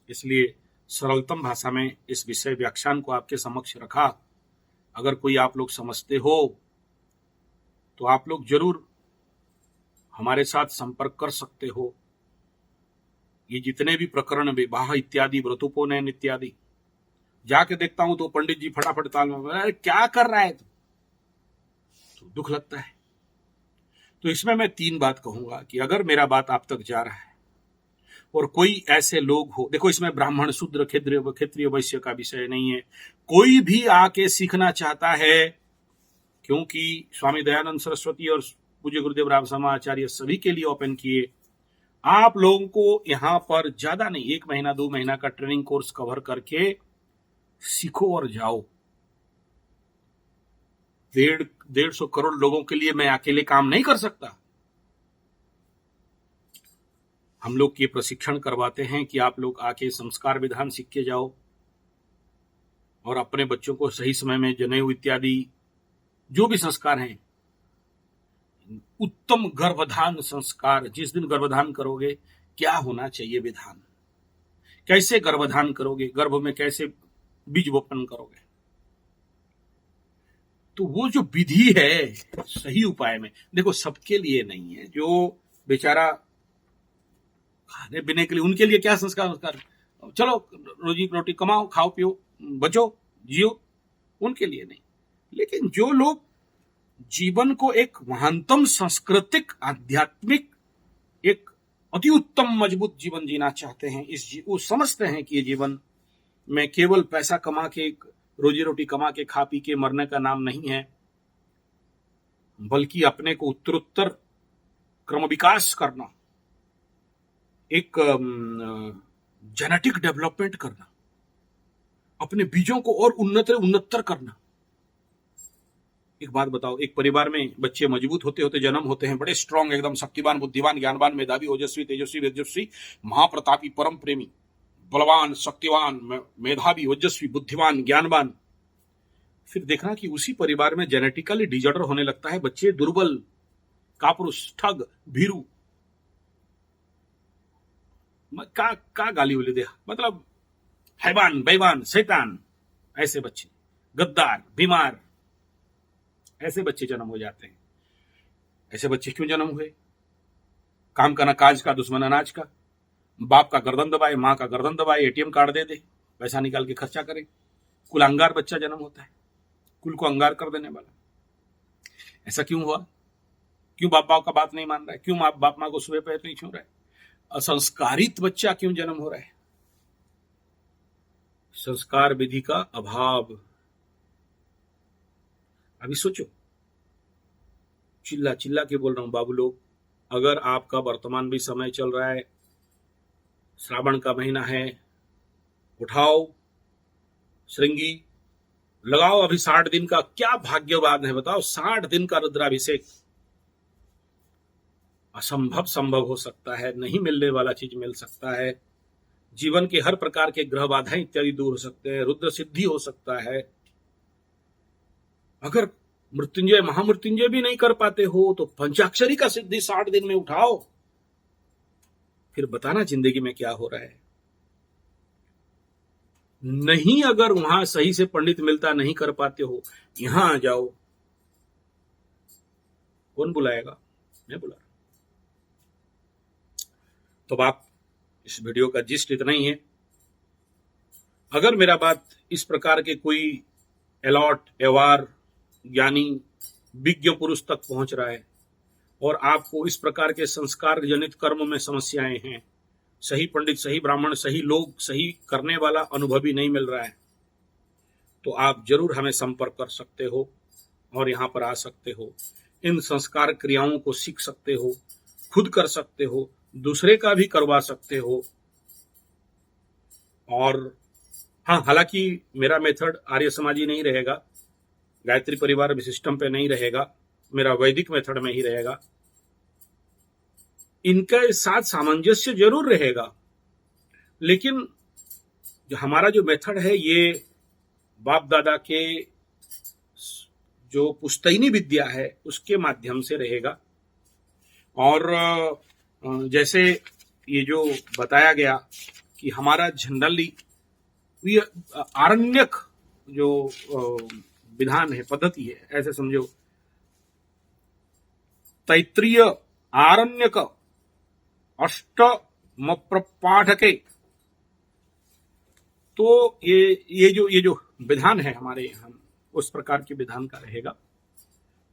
इसलिए सरलतम भाषा में इस विषय व्याख्यान को आपके समक्ष रखा। अगर कोई आप लोग समझते हो तो आप लोग जरूर हमारे साथ संपर्क कर सकते हो। ये जितने भी प्रकरण, विवाह इत्यादि, व्रतोपनयन इत्यादि, जाके देखता हूं तो पंडित जी फटाफट ताल में, अरे क्या कर रहा है तो दुख लगता है। तो इसमें मैं 3 बात कहूंगा कि अगर मेरा बात आप तक जा रहा है और कोई ऐसे लोग हो, देखो इसमें ब्राह्मण, शूद्र, क्षत्रिय, वैश्य का विषय नहीं है, कोई भी आके सीखना चाहता है, क्योंकि स्वामी दयानंद सरस्वती और पूज्य गुरुदेव राम शर्मा आचार्य सभी के लिए ओपन किए। आप लोगों को यहाँ पर ज्यादा नहीं, 1 महीना 2 महीना का ट्रेनिंग कोर्स कवर करके सीखो और जाओ। 150 करोड़ लोगों के लिए मैं अकेले काम नहीं कर सकता। हम लोग ये प्रशिक्षण करवाते हैं कि आप लोग आके संस्कार विधान सीख के जाओ और अपने बच्चों को सही समय में जनेऊ इत्यादि जो भी संस्कार हैं, उत्तम गर्भधान संस्कार, जिस दिन गर्भधान करोगे क्या होना चाहिए विधान, कैसे गर्भधान करोगे, गर्भ में कैसे बीज वपन करोगे, तो वो जो विधि है सही उपाय में, देखो सबके लिए नहीं है। जो बेचारा खाने पीने के लिए, उनके लिए क्या संस्कार, चलो रोजी रोटी कमाओ, खाओ पियो, बचो, जियो, उनके लिए नहीं। लेकिन जो लोग जीवन को एक महानतम सांस्कृतिक, आध्यात्मिक, एक अति उत्तम मजबूत जीवन जीना चाहते हैं, वो समझते हैं कि ये जीवन में केवल पैसा कमा के, रोजी रोटी कमा के, खा पी के मरने का नाम नहीं है, बल्कि अपने को उत्तरोत्तर क्रम विकास करना, एक जेनेटिक डेवलपमेंट करना, अपने बीजों को और उन्नतर करना। एक बात बताओ, एक परिवार में बच्चे मजबूत होते होते जन्म होते हैं, बड़े स्ट्रांग, एकदम शक्तिवान, बुद्धिमान, ज्ञानवान, मेधावी, ओजस्वी, तेजस्वी, वेदस्वी, महाप्रतापी, परम प्रेमी, बलवान, शक्तिवान, मेधावी, ओजस्वी, बुद्धिमान, ज्ञानवान। फिर देखना कि उसी परिवार में जेनेटिकली डिजॉर्डर होने लगता है, बच्चे दुर्बल, कापुरुष, ठग, भीरू, का गाली उली दे, मतलब हैवान, बेईमान, शैतान, ऐसे बच्चे, गद्दार, बीमार, ऐसे बच्चे जन्म हो जाते हैं। ऐसे बच्चे क्यों जन्म हुए? काम का ना काज का, दुश्मन अनाज का, बाप का गर्दन दबाए, मां का गर्दन दबाए, एटीएम कार्ड दे दे, पैसा निकाल के खर्चा करे, कुलांगार बच्चा जन्म होता है, कुल को अंगार कर देने वाला। ऐसा क्यों हुआ? क्यों बाप का बात नहीं मान रहा है? क्यों बाप माँ को सुबह पैर नहीं छू रहा है? असंस्कारित बच्चा क्यों जन्म हो रहा है? संस्कार विधि का अभाव। अभी सोचो, चिल्ला चिल्ला के बोल रहा हूं बाबू लोग, अगर आपका वर्तमान भी समय चल रहा है, श्रावण का महीना है, उठाओ श्रृंगी, लगाओ अभी 60 दिन का। क्या भाग्यवान है बताओ, 60 दिन का रुद्राभिषेक। असंभव संभव हो सकता है, नहीं मिलने वाला चीज मिल सकता है, जीवन के हर प्रकार के ग्रह बाधाएं इत्यादि दूर हो सकते हैं, रुद्र सिद्धि हो सकता है। अगर मृत्युंजय महामृत्युंजय भी नहीं कर पाते हो तो पंचाक्षरी का सिद्धि 60 दिन में उठाओ, फिर बताना जिंदगी में क्या हो रहा है। नहीं, अगर वहां सही से पंडित मिलता, नहीं कर पाते हो, यहां आ जाओ, कौन बुलाएगा? मैं बुला। तो आप, इस वीडियो का जिस्ट इतना ही है। अगर मेरा बात इस प्रकार के कोई अलॉट, एवार, ज्ञानी, विज्ञ पुरुष तक पहुंच रहा है और आपको इस प्रकार के संस्कार जनित कर्म में समस्याएं हैं, सही पंडित, सही ब्राह्मण, सही लोग, सही करने वाला अनुभवी नहीं मिल रहा है, तो आप जरूर हमें संपर्क कर सकते हो और यहां पर आ सकते हो। इन संस्कार क्रियाओं को सीख सकते हो, खुद कर सकते हो, दूसरे का भी करवा सकते हो, और हाँ, हालांकि मेरा मेथड आर्य समाजी नहीं रहेगा, गायत्री परिवार सिस्टम पे नहीं रहेगा, मेरा वैदिक मेथड में ही रहेगा। इनके साथ सामंजस्य जरूर रहेगा, लेकिन हमारा जो मेथड है ये बाप दादा के जो पुश्तैनी विद्या है उसके माध्यम से रहेगा। और जैसे ये जो बताया गया कि हमारा जनरली ये आरण्यक जो विधान है, पद्धति है, ऐसे समझो तैत्रीय आरण्यक अष्टम प्रपाठके, तो ये जो विधान है हमारे यहाँ उस प्रकार के विधान का रहेगा।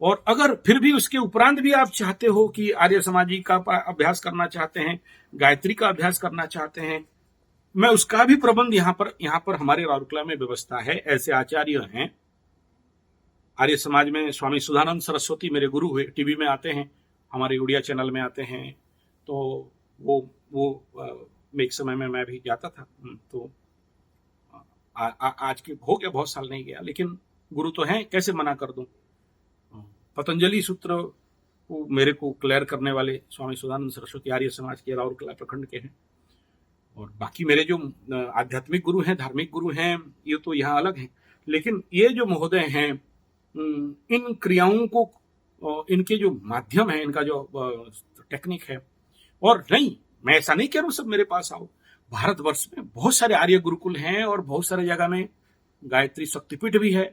और अगर फिर भी उसके उपरांत भी आप चाहते हो कि आर्य समाजी का अभ्यास करना चाहते हैं, गायत्री का अभ्यास करना चाहते हैं, मैं उसका भी प्रबंध यहाँ पर हमारे राउरकेला में व्यवस्था है। ऐसे आचार्य हैं आर्य समाज में, स्वामी सुधानंद सरस्वती मेरे गुरु हुए, टीवी में आते हैं, हमारे उड़िया चैनल में आते हैं। तो वो एक समय में मैं भी जाता था। तो आज के हो गया, बहुत साल नहीं गया, लेकिन गुरु तो हैं, कैसे मना कर दूं। पतंजलि सूत्र को मेरे को क्लियर करने वाले स्वामी सुधानंद सरस्वती आर्य समाज के राउरकेला प्रखंड के हैं। और बाकी मेरे जो आध्यात्मिक गुरु हैं, धार्मिक गुरु हैं, ये तो यहाँ अलग हैं। लेकिन ये जो महोदय हैं, इन क्रियाओं को, इनके जो माध्यम है, इनका जो टेक्निक है, और नहीं, मैं ऐसा नहीं कह रहा हूं सब मेरे पास आओ। भारतवर्ष में बहुत सारे आर्य गुरुकुल हैं और बहुत सारे जगह में गायत्री शक्तिपीठ भी है,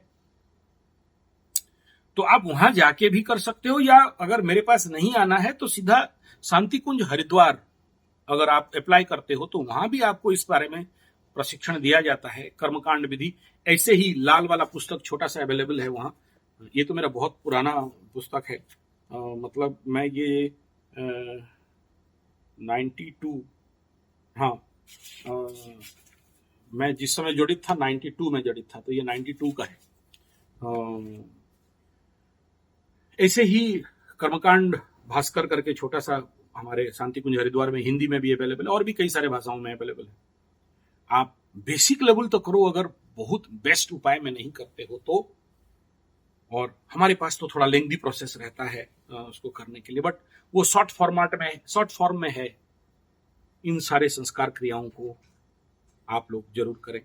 तो आप वहां जाके भी कर सकते हो। या अगर मेरे पास नहीं आना है तो सीधा शांति कुंज हरिद्वार अगर आप अप्लाई करते हो तो वहां भी आपको इस बारे में प्रशिक्षण दिया जाता है, कर्मकांड विधि। ऐसे ही लाल वाला पुस्तक छोटा सा अवेलेबल है वहां। ये तो मेरा बहुत पुराना पुस्तक है, मतलब मैं ये 92, हाँ, मैं जिस समय जड़ित था 92 में जड़ित था, तो ये 92 का है। ऐसे ही कर्मकांड भास्कर करके छोटा सा हमारे शांति कुंज हरिद्वार में हिंदी में भी अवेलेबल है और भी कई सारे भाषाओं में अवेलेबल है। आप बेसिक लेवल तो करो, अगर बहुत बेस्ट उपाय में नहीं करते हो तो। और हमारे पास तो थोड़ा लेंथी प्रोसेस रहता है उसको करने के लिए, बट वो शॉर्ट फॉर्म में है। इन सारे संस्कार क्रियाओं को आप लोग जरूर करें,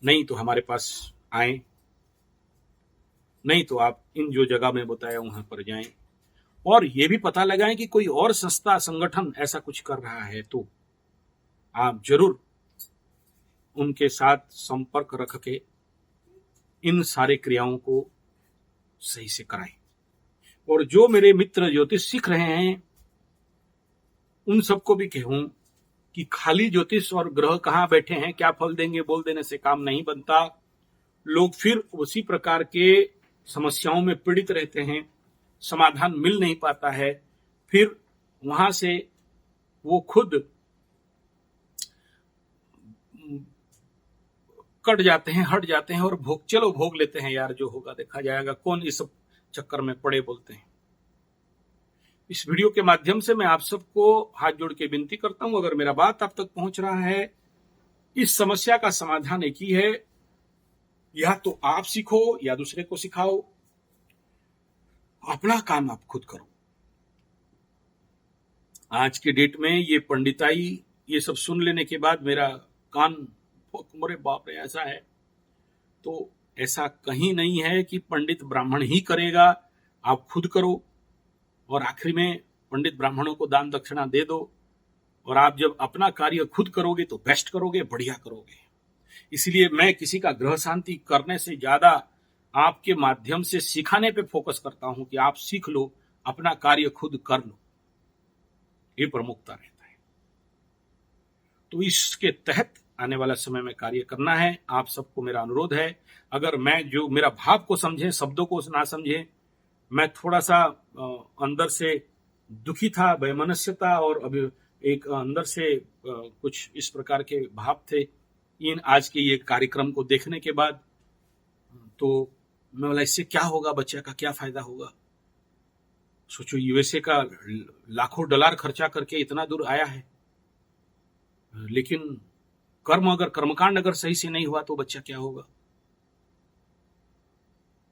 नहीं तो हमारे पास आए, नहीं तो आप इन जो जगह में बताया वहां पर जाएं और ये भी पता लगाएं कि कोई और संस्था संगठन ऐसा कुछ कर रहा है तो आप जरूर उनके साथ संपर्क रख के इन सारे क्रियाओं को सही से कराएं। और जो मेरे मित्र ज्योतिष सीख रहे हैं उन सबको भी कहूं कि खाली ज्योतिष और ग्रह कहां बैठे हैं, क्या फल देंगे बोल देने से काम नहीं बनता। लोग फिर उसी प्रकार के समस्याओं में पीड़ित रहते हैं, समाधान मिल नहीं पाता है, फिर वहां से वो खुद कट जाते हैं, हट जाते हैं और भोग लेते हैं, यार जो होगा देखा जाएगा, कौन इस सब चक्कर में पड़े बोलते हैं। इस वीडियो के माध्यम से मैं आप सबको हाथ जोड़ के विनती करता हूं, अगर मेरा बात आप तक पहुंच रहा है, इस समस्या का समाधान एक ही है, या तो आप सीखो या दूसरे को सिखाओ, अपना काम आप खुद करो। आज के डेट में ये पंडिताई ये सब सुन लेने के बाद मेरा कान, मोरे बाप रे, ऐसा है तो ऐसा कहीं नहीं है कि पंडित ब्राह्मण ही करेगा, आप खुद करो। और आखिरी में पंडित ब्राह्मणों को दान दक्षिणा दे दो, और आप जब अपना कार्य खुद करोगे तो बेस्ट करोगे, बढ़िया करोगे। इसलिए मैं किसी का ग्रह शांति करने से ज्यादा आपके माध्यम से सिखाने पे फोकस करता हूं कि आप सीख लो, अपना कार्य खुद कर लो, ये प्रमुखता रहता है। तो इसके तहत आने वाला समय में कार्य करना है। आप सबको मेरा अनुरोध है, अगर मैं जो मेरा भाव को समझे, शब्दों को ना समझे, मैं थोड़ा सा अंदर से दुखी था, वैमनस्यता और अभी एक अंदर से कुछ इस प्रकार के भाव थे इन आज के ये कार्यक्रम को देखने के बाद। तो मैं बोला इससे क्या होगा, बच्चे का क्या फायदा होगा। सोचो यूएसए का लाखों डॉलर खर्चा करके इतना दूर आया है, लेकिन कर्मकांड अगर सही से नहीं हुआ तो बच्चा क्या होगा।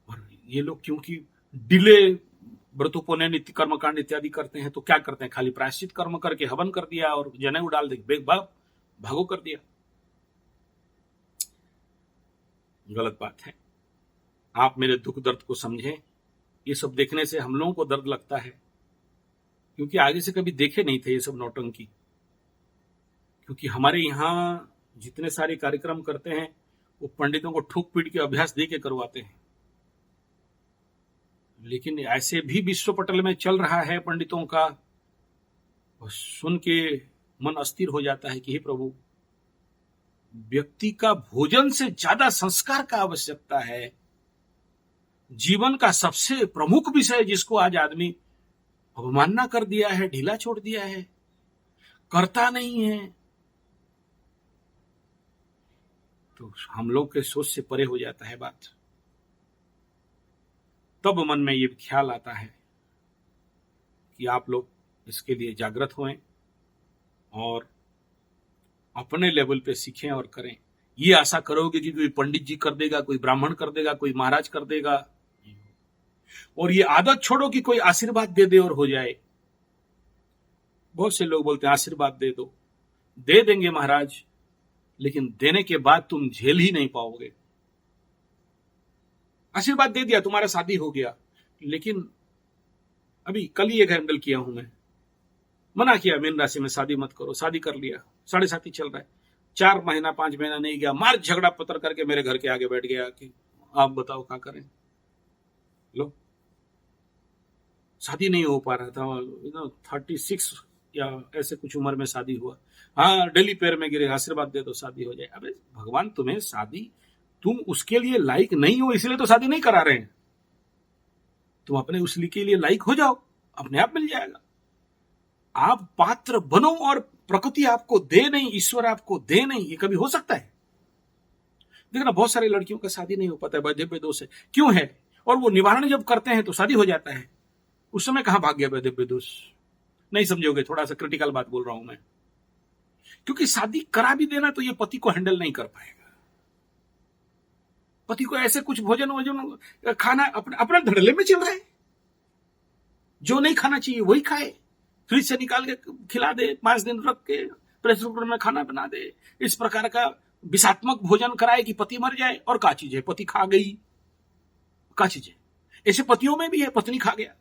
और ये लोग क्योंकि डिले व्रतोपनयन नित्य कर्मकांड इत्यादि करते हैं तो क्या करते हैं, खाली प्रायश्चित कर्म करके हवन कर दिया और जनेऊ डाल दे भागो कर दिया। गलत बात है। आप मेरे दुख दर्द को समझें। ये सब देखने से हम लोगों को दर्द लगता है, क्योंकि आगे से कभी देखे नहीं थे ये सब नौटंकी। क्योंकि हमारे यहाँ जितने सारे कार्यक्रम करते हैं वो पंडितों को ठोक पीट के अभ्यास दे के करवाते हैं, लेकिन ऐसे भी विश्व पटल में चल रहा है पंडितों का, सुन के मन अस्थिर हो जाता है कि हे प्रभु, व्यक्ति का भोजन से ज्यादा संस्कार का आवश्यकता है। जीवन का सबसे प्रमुख विषय जिसको आज आदमी अवमानना कर दिया है, ढीला छोड़ दिया है, करता नहीं है, तो हम लोग के सोच से परे हो जाता है बात। तब मन में ये ख्याल आता है कि आप लोग इसके लिए जागृत होएं और अपने लेवल पे सीखें और करें। ये आशा करोगे कि कोई पंडित जी कर देगा, कोई ब्राह्मण कर देगा, कोई महाराज कर देगा, और ये आदत छोड़ो कि कोई आशीर्वाद दे दे और हो जाए। बहुत से लोग बोलते हैं आशीर्वाद दे दो, दे देंगे महाराज, लेकिन देने के बाद तुम झेल ही नहीं पाओगे। आशीर्वाद दे दिया, तुम्हारा शादी हो गया, लेकिन अभी कल ही एक हैंडल किया हूं मैं, मना किया मीन राशि में शादी मत करो, शादी कर लिया, 7.5 चल रहा है, 4 महीना 5 महीना नहीं गया, मार झगड़ा पत्र करके मेरे घर के आगे बैठ गया कि आप बताओ क्या करें। लो, शादी नहीं हो पा रहा था, 36 या ऐसे कुछ उम्र में शादी हुआ, हाँ डेली पैर में गिरे, आशीर्वाद दे दो शादी हो जाए। अबे भगवान, तुम्हें शादी, तुम उसके लिए लायक नहीं हो इसलिए तो शादी नहीं करा रहे हैं। तुम अपने उसली के लिए लायक हो जाओ, अपने आप मिल जाएगा। आप पात्र बनो और प्रकृति आपको दे नहीं, ईश्वर आपको दे नहीं, ये कभी हो सकता है? देखना, बहुत सारी लड़कियों का शादी नहीं हो पाता है, वैधव्य दोष है। क्यों है? और वो निवारण जब करते हैं तो शादी हो जाता है। उस समय कहां भाग गया वैधव्य दोष? नहीं समझोगे, थोड़ा सा क्रिटिकल बात बोल रहा हूं मैं। क्योंकि शादी करा भी देना तो ये पति को हैंडल नहीं कर पाएगा। पति को ऐसे कुछ भोजन खाना अपना धड़ल्ले में चल रहा है, जो नहीं खाना चाहिए वही खाए, फ्रिज से निकाल के खिला दे, 5 दिन रख के प्रेशर कुकर में खाना बना दे, इस प्रकार का विषात्मक भोजन कराए कि पति मर जाए। और क्या चीज है, पति खा गई, क्या चीज है? ऐसे पतियों में भी है, पत्नी खा गया,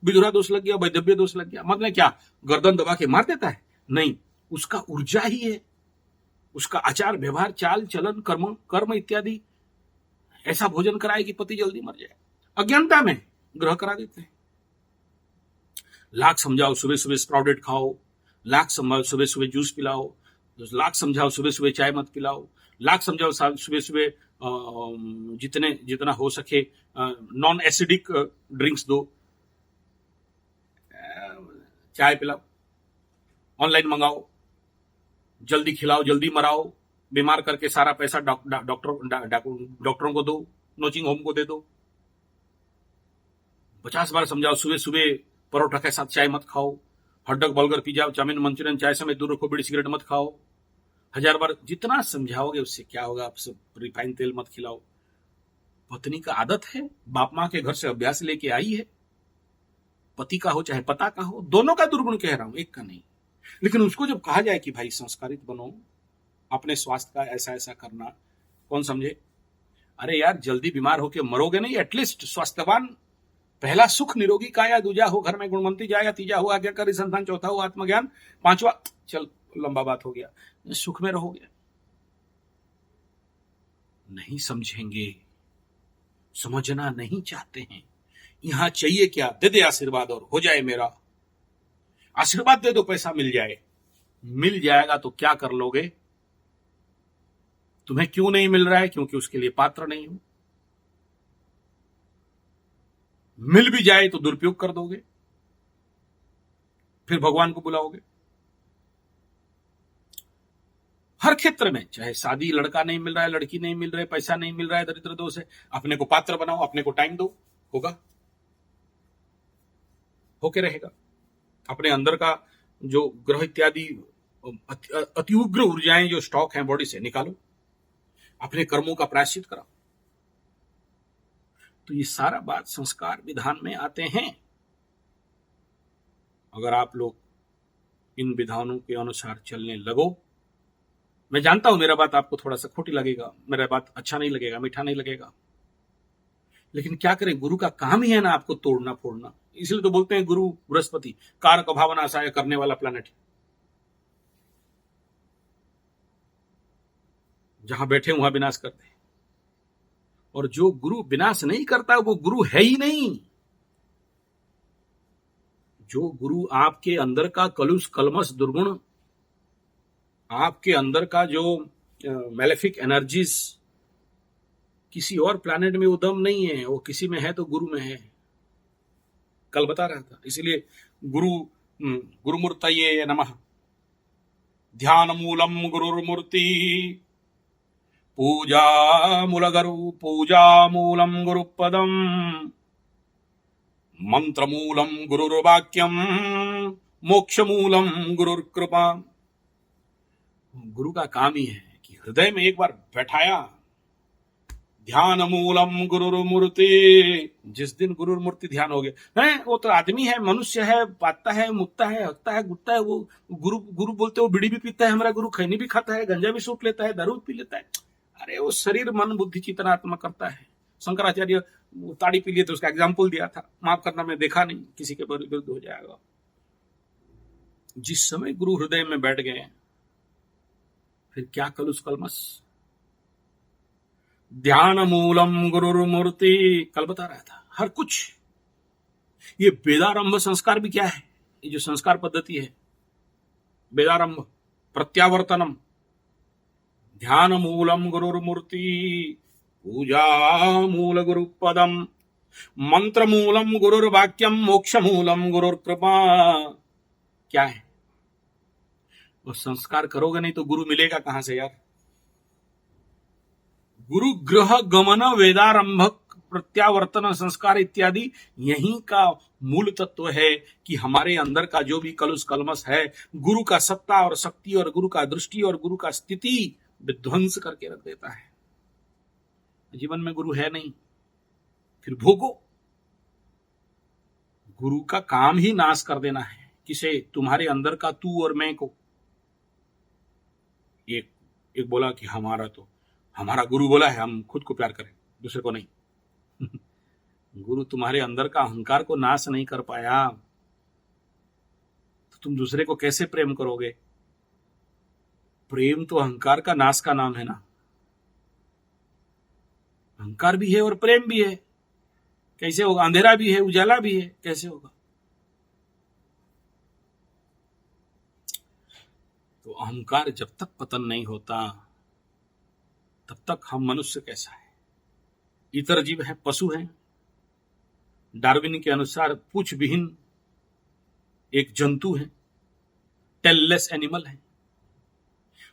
विधुरा दोष लग गया, वैधव्य दोष लग गया। मतलब क्या गर्दन दबा के मार देता है? नहीं, उसका ऊर्जा ही है, उसका आचार व्यवहार, चाल चलन, कर्म इत्यादि ऐसा भोजन कराए कि पति जल्दी मर जाए। अज्ञानता में ग्रह करा देते हैं। लाख समझाओ सुबह सुबह स्प्राउटेड खाओ, लाख समझाओ सुबह सुबह जूस पिलाओ, लाख समझाओ सुबह सुबह चाय मत पिलाओ, लाख समझाओ सुबह सुबह जितना हो सके नॉन एसिडिक ड्रिंक्स दो, चाय पिलाओ, ऑनलाइन मंगाओ, जल्दी खिलाओ, जल्दी मराओ, बीमार करके सारा पैसा डॉक्टरों को दो, नर्सिंग होम को दे दो। 50 बार समझाओ सुबह सुबह परोठा के साथ चाय मत खाओ, hotdog burger pizza chow mein Manchurian चाय समेत दूर रखो, बीड़ी सिगरेट मत खाओ। 1000 बार जितना समझाओगे उससे क्या होगा? आप सब रिफाइंड तेल मत खिलाओ। पत्नी का आदत है, बाप माँ के घर से अभ्यास लेके आई है, पति का हो चाहे पता का हो, दोनों का दुर्गुण कह रहा हूं, एक का नहीं। लेकिन उसको जब कहा जाए कि भाई संस्कारित बनो, अपने स्वास्थ्य का ऐसा ऐसा करना, कौन समझे? अरे यार, जल्दी बीमार होके मरोगे नहीं, एटलीस्ट स्वस्थवान, पहला सुख निरोगी काया, दूजा हो घर में गुणवंती जाया, तीजा हो आज्ञाकारी संतान, चौथा हो आत्मज्ञान, 5वां, चल लंबा बात हो गया, सुख में रहोगे। नहीं समझेंगे, समझना नहीं चाहते हैं। यहां चाहिए क्या? दे दे आशीर्वाद और हो जाए मेरा। आशीर्वाद दे दो, पैसा मिल जाए। मिल जाएगा तो क्या कर लोगे? तुम्हें क्यों नहीं मिल रहा है? क्योंकि उसके लिए पात्र नहीं हो। मिल भी जाए तो दुरुपयोग कर दोगे, फिर भगवान को बुलाओगे। हर क्षेत्र में, चाहे शादी, लड़का नहीं मिल रहा है, लड़की नहीं मिल रहा है, पैसा नहीं मिल रहा है, दरिद्र दोष है, अपने को पात्र बनाओ, अपने को टाइम दो, होगा, होके रहेगा। अपने अंदर का जो ग्रह इत्यादि अति उग्र ऊर्जाएं जो स्टॉक हैं बॉडी से निकालो, अपने कर्मों का प्रायश्चित कराओ। तो ये सारा बात संस्कार विधान में आते हैं। अगर आप लोग इन विधानों के अनुसार चलने लगो, मैं जानता हूं मेरा बात आपको थोड़ा सा खोटी लगेगा, मेरा बात अच्छा नहीं लगेगा, मीठा नहीं लगेगा, लेकिन क्या करें, गुरु का काम ही है ना आपको तोड़ना फोड़ना। इसलिए तो बोलते हैं गुरु बृहस्पति कारक भावनाशाय करने वाला प्लैनेट है। जहां बैठे वहां विनाश करते हैं, और जो गुरु विनाश नहीं करता वो गुरु है ही नहीं। जो गुरु आपके अंदर का कलुष कलमश दुर्गुण, आपके अंदर का जो मैलेफिक एनर्जीज, किसी और प्लैनेट में वो दम नहीं है, वो किसी में है तो गुरु में है। कल बता रहा था। इसलिए गुरुमूर्तये नमः, ध्यान मूलम गुरुर्मूर्ति, पूजा मूलम गुरुपदम, मंत्र मूलम गुरुर्वाक्यम, मोक्ष मूलम गुरुर्कृपा। गुरु का काम ही है कि हृदय में एक बार बैठाया, ध्यान मूलम गुरुर्मूर्ति। जिस दिन गुरुर्मूर्ति ध्यान हो गया है, वो तो आदमी है, मनुष्य है, बातता है, मुतता है, हकता है, गुटता है, वो गुरु बोलते वो बीड़ी भी पीता है, हमारा गुरु खैनी भी खाता है, गंजा भी सूट लेता है, दारू पी लेता है। अरे वो शरीर मन बुद्धि चित्तन आत्मा करता है। शंकराचार्य ताड़ी पी लिए तो उसका एग्जाम्पल दिया था, माफ करना मैं देखा नहीं, किसी के विरुद्ध हो जाएगा। जिस समय गुरु हृदय में बैठ गए फिर क्या कलुष कलमस। ध्यान मूलम गुरुर्मूर्ति, कल बता रहा था। हर कुछ ये वेदारंभ संस्कार भी क्या है, ये जो संस्कार पद्धति है, वेदारंभ प्रत्यावर्तनम, ध्यान मूलम गुरुर्मूर्ति, पूजा मूल गुरुपदम, मंत्र मूलम गुरुर्वाक्यम, मोक्ष मूलम गुरुर्कृपा। क्या है वो? संस्कार करोगे नहीं तो गुरु मिलेगा कहां से यार? गुरु गृह गमन वेदारंभ प्रत्यावर्तन संस्कार इत्यादि यही का मूल तत्व है कि हमारे अंदर का जो भी कलुष कलमस है, गुरु का सत्ता और शक्ति और गुरु का दृष्टि और गुरु का स्थिति विध्वंस करके रख देता है। जीवन में गुरु है नहीं, फिर भोगो। गुरु का काम ही नाश कर देना है। किसे? तुम्हारे अंदर का तू और मैं को। एक बोला कि हमारा गुरु बोला है हम खुद को प्यार करें, दूसरे को नहीं। गुरु तुम्हारे अंदर का अहंकार को नाश नहीं कर पाया तो तुम दूसरे को कैसे प्रेम करोगे? प्रेम तो अहंकार का नाश का नाम है ना। अहंकार भी है और प्रेम भी है, कैसे होगा? अंधेरा भी है, उजाला भी है, कैसे होगा? तो अहंकार जब तक पतन नहीं होता तब तक हम मनुष्य कैसा है? इतर जीव है, पशु है, डार्विन के अनुसार पूछ विहीन एक जंतु है, टेललेस एनिमल है।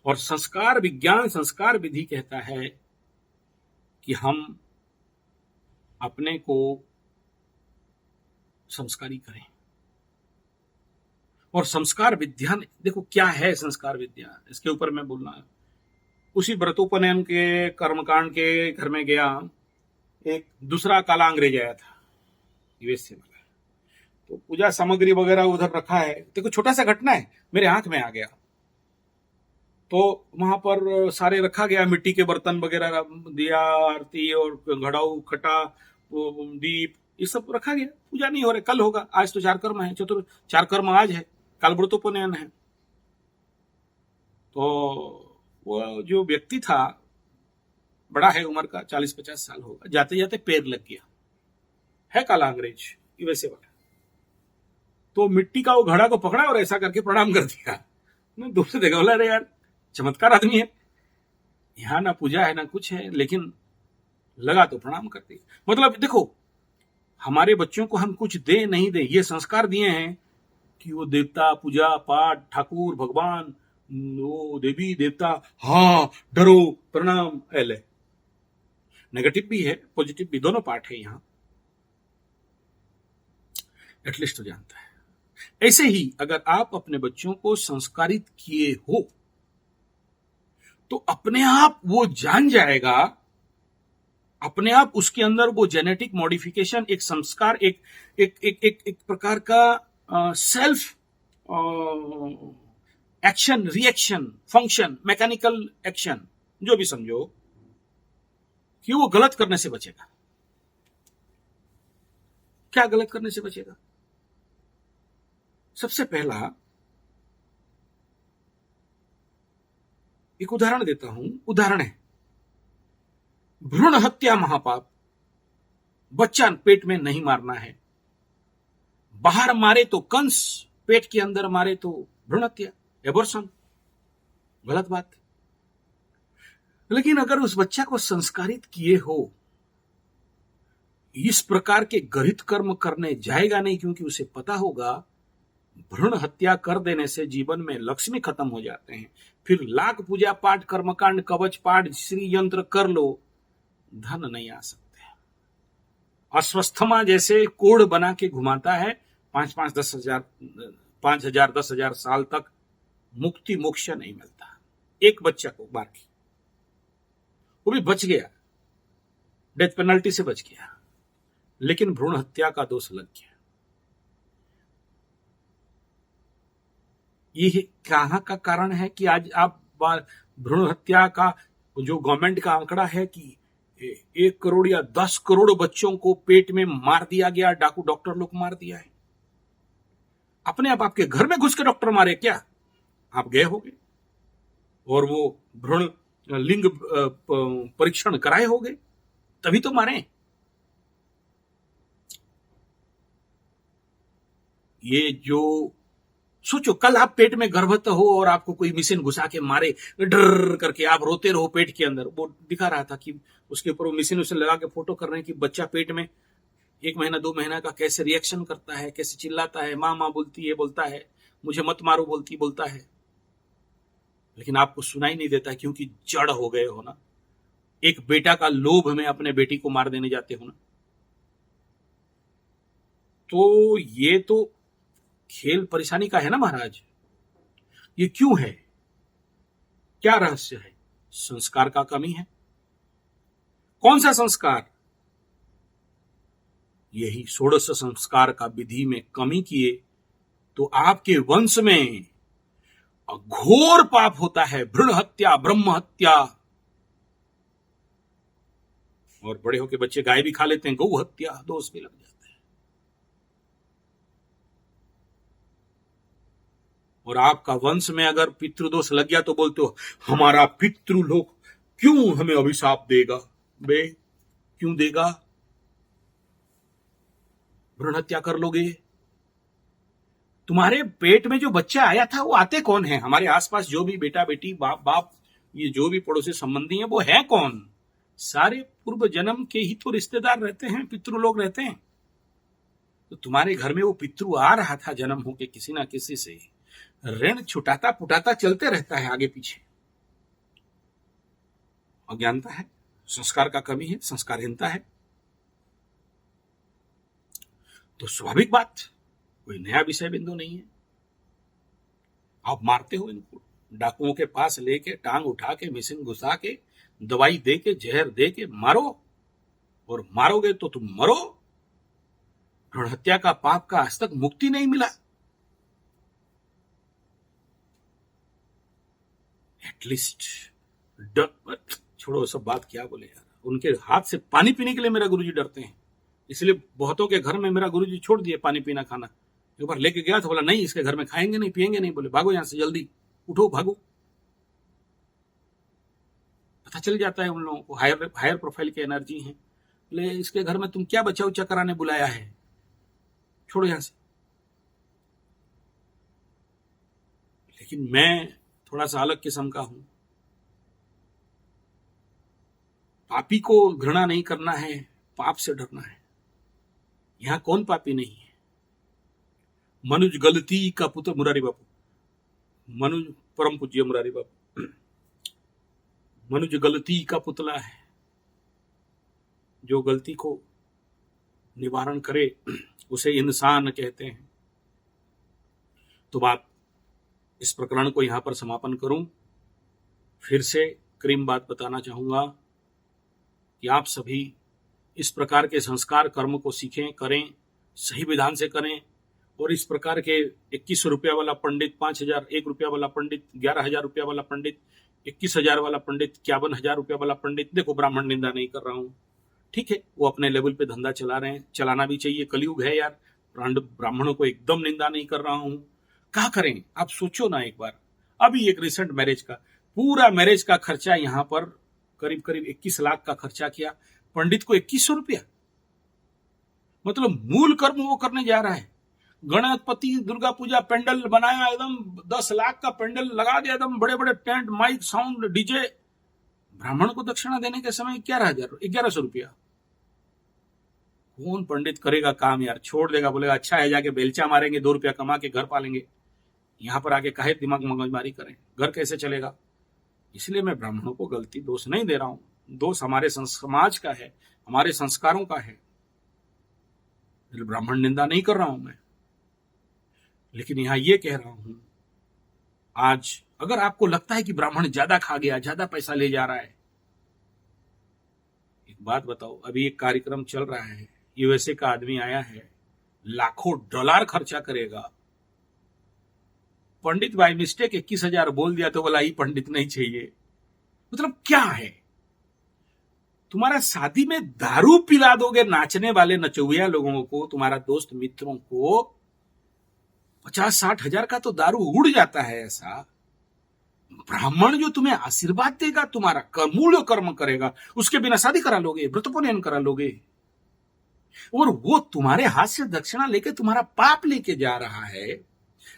और संस्कार विज्ञान, संस्कार विधि कहता है कि हम अपने को संस्कारी करें। और संस्कार विद्या, देखो क्या है संस्कार विद्या, इसके ऊपर मैं बोलना है। उसी व्रतोपनयन के कर्मकांड के घर में गया, एक दूसरा काला अंग्रेज आया था यूएस से वाला, तो पूजा सामग्री वगैरह उधर रखा है। देखो छोटा सा घटना है, मेरे आंख में आ गया। तो वहां पर सारे रखा गया, मिट्टी के बर्तन वगैरह, दिया, आरती और घड़ाऊ, खटा, दीप, ये सब रखा गया। पूजा नहीं हो रहा, कल होगा, आज तो चार कर्म है, चार कर्म आज है, कल व्रतोपनयन है। तो वो जो व्यक्ति था, बड़ा है उम्र का, 40-50 साल होगा, जाते जाते पैर लग गया, है काला अंग्रेज वैसे वाला। तो मिट्टी का वो घड़ा को पकड़ा और ऐसा करके प्रणाम कर दिया। मैं दूर से देखा, बोला अरे यार चमत्कार आदमी है, यहाँ ना पूजा है ना कुछ है, लेकिन लगा तो प्रणाम कर दिया। मतलब देखो, हमारे बच्चों को हम कुछ दे नहीं दे, ये संस्कार दिए हैं कि वो देवता, पूजा पाठ, ठाकुर, भगवान, वो देवी देवता, हाँ डरो, प्रणाम, एले। नेगेटिव भी है, पॉजिटिव भी, दोनों पार्ट है यहाँ, एटलीस्ट तो जानता है। ऐसे ही अगर आप अपने बच्चों को संस्कारित किए हो तो अपने आप वो जान जाएगा, अपने आप उसके अंदर वो जेनेटिक मॉडिफिकेशन, एक संस्कार, एक एक एक एक, एक प्रकार का self action, reaction, function, mechanical action, जो भी समझो, कि वो गलत करने से बचेगा। क्या गलत करने से बचेगा? सबसे पहला एक उदाहरण देता हूं। उदाहरण है, भ्रूण हत्या महापाप। बच्चा पेट में नहीं मारना है। बाहर मारे तो कंस, पेट के अंदर मारे तो भ्रूण हत्या, एबॉर्शन, गलत बात। लेकिन अगर उस बच्चा को संस्कारित किए हो, इस प्रकार के गरित कर्म करने जाएगा नहीं, क्योंकि उसे पता होगा भ्रूण हत्या कर देने से जीवन में लक्ष्मी खत्म हो जाते हैं। फिर लाख पूजा पाठ, कर्मकांड, कवच पाठ, श्री यंत्र कर लो, धन नहीं आ सकते। अस्वस्थमा जैसे कोड बना के घुमाता है, 5,000, 10,000, 10,000 साल तक मुक्ति मोक्ष नहीं मिलता। एक बच्चा को मार के, वो भी बच गया, डेथ पेनल्टी से बच गया, लेकिन भ्रूण हत्या का दोष लग गया। ये कहां का कारण है कि आज आप भ्रूण हत्या का जो गवर्नमेंट का आंकड़ा है कि 1 करोड़ या 10 करोड़ बच्चों को पेट में मार दिया गया, डाकू डॉक्टर लोग मार दिया है। अपने आप आपके घर में घुस के डॉक्टर मारे क्या? आप गए होगे और वो भ्रूण लिंग परीक्षण कराए होगे, तभी तो मारे। ये जो सोचो, कल आप पेट में गर्भवत हो और आपको कोई मिशन घुसा के मारे, डर करके आप रोते रहो पेट के अंदर। वो दिखा रहा था कि उसके ऊपर वो मिशन उसे लगा के फोटो कर रहे हैं कि बच्चा पेट में 1 महीना 2 महीना का कैसे रिएक्शन करता है, कैसे चिल्लाता है, माँ माँ बोलती है, बोलता है, मुझे मत मारो बोलता है। लेकिन आपको सुनाई नहीं देता, क्योंकि जड़ हो गए हो ना। एक बेटा का लोभ में अपने बेटी को मार देने जाते हो ना। तो ये तो खेल परेशानी का है ना महाराज। ये क्यों है? क्या रहस्य है? संस्कार का कमी है। कौन सा संस्कार? यही 16 संस्कार का विधि में कमी किए तो आपके वंश में घोर पाप होता है, भ्रूण हत्या, ब्रह्म हत्या। और बड़े होके बच्चे गाय भी खा लेते हैं, गौ हत्या, दोष भी लग जाते हैं। और आपका वंश में अगर पितृदोष लग गया तो बोलते हो हमारा पितृलोक क्यों हमें अभिशाप देगा? बे क्यों देगा? भ्रूण हत्या कर लोगे। तुम्हारे पेट में जो बच्चा आया था वो आते कौन है? हमारे आसपास जो भी बेटा बेटी, बाप, ये जो भी पड़ोसी संबंधी हैं, वो है कौन? सारे पूर्व जन्म के ही तो रिश्तेदार रहते हैं, पितृ लोग रहते हैं। तो तुम्हारे घर में वो पितृ आ रहा था जन्म होके किसी ना किसी से, ऋण छुटाता पुटाता चलते रहता है आगे पीछे। अज्ञानता है, संस्कार का कमी है, संस्कारहीनता है। तो स्वाभाविक बात, कोई नया विषय बिंदु नहीं है। आप मारते हो इनको, डाकुओं के पास लेके टांग उठा के मिशन घुसा के दवाई दे के जहर दे के मारो, और मारोगे तो तुम मरो। भ्रूण हत्या का पाप का आज तक मुक्ति नहीं मिला। एटलीस्ट छोड़ो सब बात, क्या बोले यार। उनके हाथ से पानी पीने के लिए मेरा गुरुजी डरते हैं, इसलिए बहुतों के घर में मेरा गुरुजी छोड़ दिए पानी पीना खाना। एक बार लेके गया तो बोला नहीं, इसके घर में खाएंगे नहीं पिएंगे नहीं। बोले भागो यहां से, जल्दी उठो भागो। पता चल जाता है उन लोगों को, हायर प्रोफाइल की एनर्जी है। बोले इसके घर में तुम क्या बचा उचा कराने बुलाया है, छोड़ो यहां से। लेकिन मैं थोड़ा सा अलग किस्म का हूं। पापी को घृणा नहीं करना है, पाप से डरना है। यहां कौन पापी नहीं है? मनुज गलती का पुत्र मुरारी बापू, मनुज परम पूज्य मुरारी बापू, मनुज गलती का पुतला है। जो गलती को निवारण करे उसे इंसान कहते हैं। तो बात इस प्रकरण को यहां पर समापन करूं। फिर से क्रीम बात बताना चाहूंगा कि आप सभी इस प्रकार के संस्कार कर्म को सीखें, करें, सही विधान से करें। और इस प्रकार के 21 रुपया वाला पंडित, 5,000, 1 रुपया वाला पंडित, 11,000 रुपया वाला पंडित, 21,000 वाला पंडित, 51,000 रुपया वाला पंडित, देखो ब्राह्मण निंदा नहीं कर रहा हूं, ठीक है, वो अपने लेवल पे धंधा चला रहे हैं, चलाना भी चाहिए, कलयुग है यार। ब्राह्मणों को एकदम निंदा नहीं कर रहा हूं। क्या करें आप सोचो ना एक बार। अभी एक रिसेंट मैरिज का पूरा मैरिज का खर्चा यहां पर करीब करीब 21 लाख का खर्चा किया, पंडित को 2100 रुपया। मतलब मूल कर्म वो करने जा रहा है। गणपति दुर्गा पूजा पेंडल बनाया, एकदम 10 लाख का पेंडल लगा दिया, एकदम बड़े बड़े टेंट, माइक, साउंड, डीजे। ब्राह्मण को दक्षिणा देने के समय 11,000 रुपया। कौन पंडित करेगा काम यार, छोड़ देगा, बोलेगा अच्छा है, जाके बेलचा मारेंगे, 2 रुपया कमा के घर पालेंगे। यहां पर आके काहे दिमाग मगजमारी करें, घर कैसे चलेगा। इसलिए मैं ब्राह्मणों को गलती दोष नहीं दे रहा हूं, दोष हमारे समाज का है, हमारे संस्कारों का है। ब्राह्मण निंदा नहीं कर रहा हूं मैं, लेकिन यहां यह कह रहा हूं, आज अगर आपको लगता है कि ब्राह्मण ज्यादा खा गया, ज्यादा पैसा ले जा रहा है, एक बात बताओ, अभी एक कार्यक्रम चल रहा है, यूएसए का आदमी आया है, लाखों डॉलर खर्चा करेगा, पंडित बाय मिस्टेक 21,000 बोल दिया तो बोला ही पंडित नहीं चाहिए। मतलब क्या है, तुम्हारा शादी में दारू पिला दोगे नाचने वाले नचुइया लोगों को, तुम्हारा दोस्त मित्रों को 50-60 हजार का तो दारू उड़ जाता है। ऐसा ब्राह्मण जो तुम्हें आशीर्वाद देगा, तुम्हारा मूल कर्म करेगा, उसके बिना शादी करा लोगे, व्रतोपनयन करा लोगे, और वो तुम्हारे हाथ से दक्षिणा लेके तुम्हारा पाप लेके जा रहा है,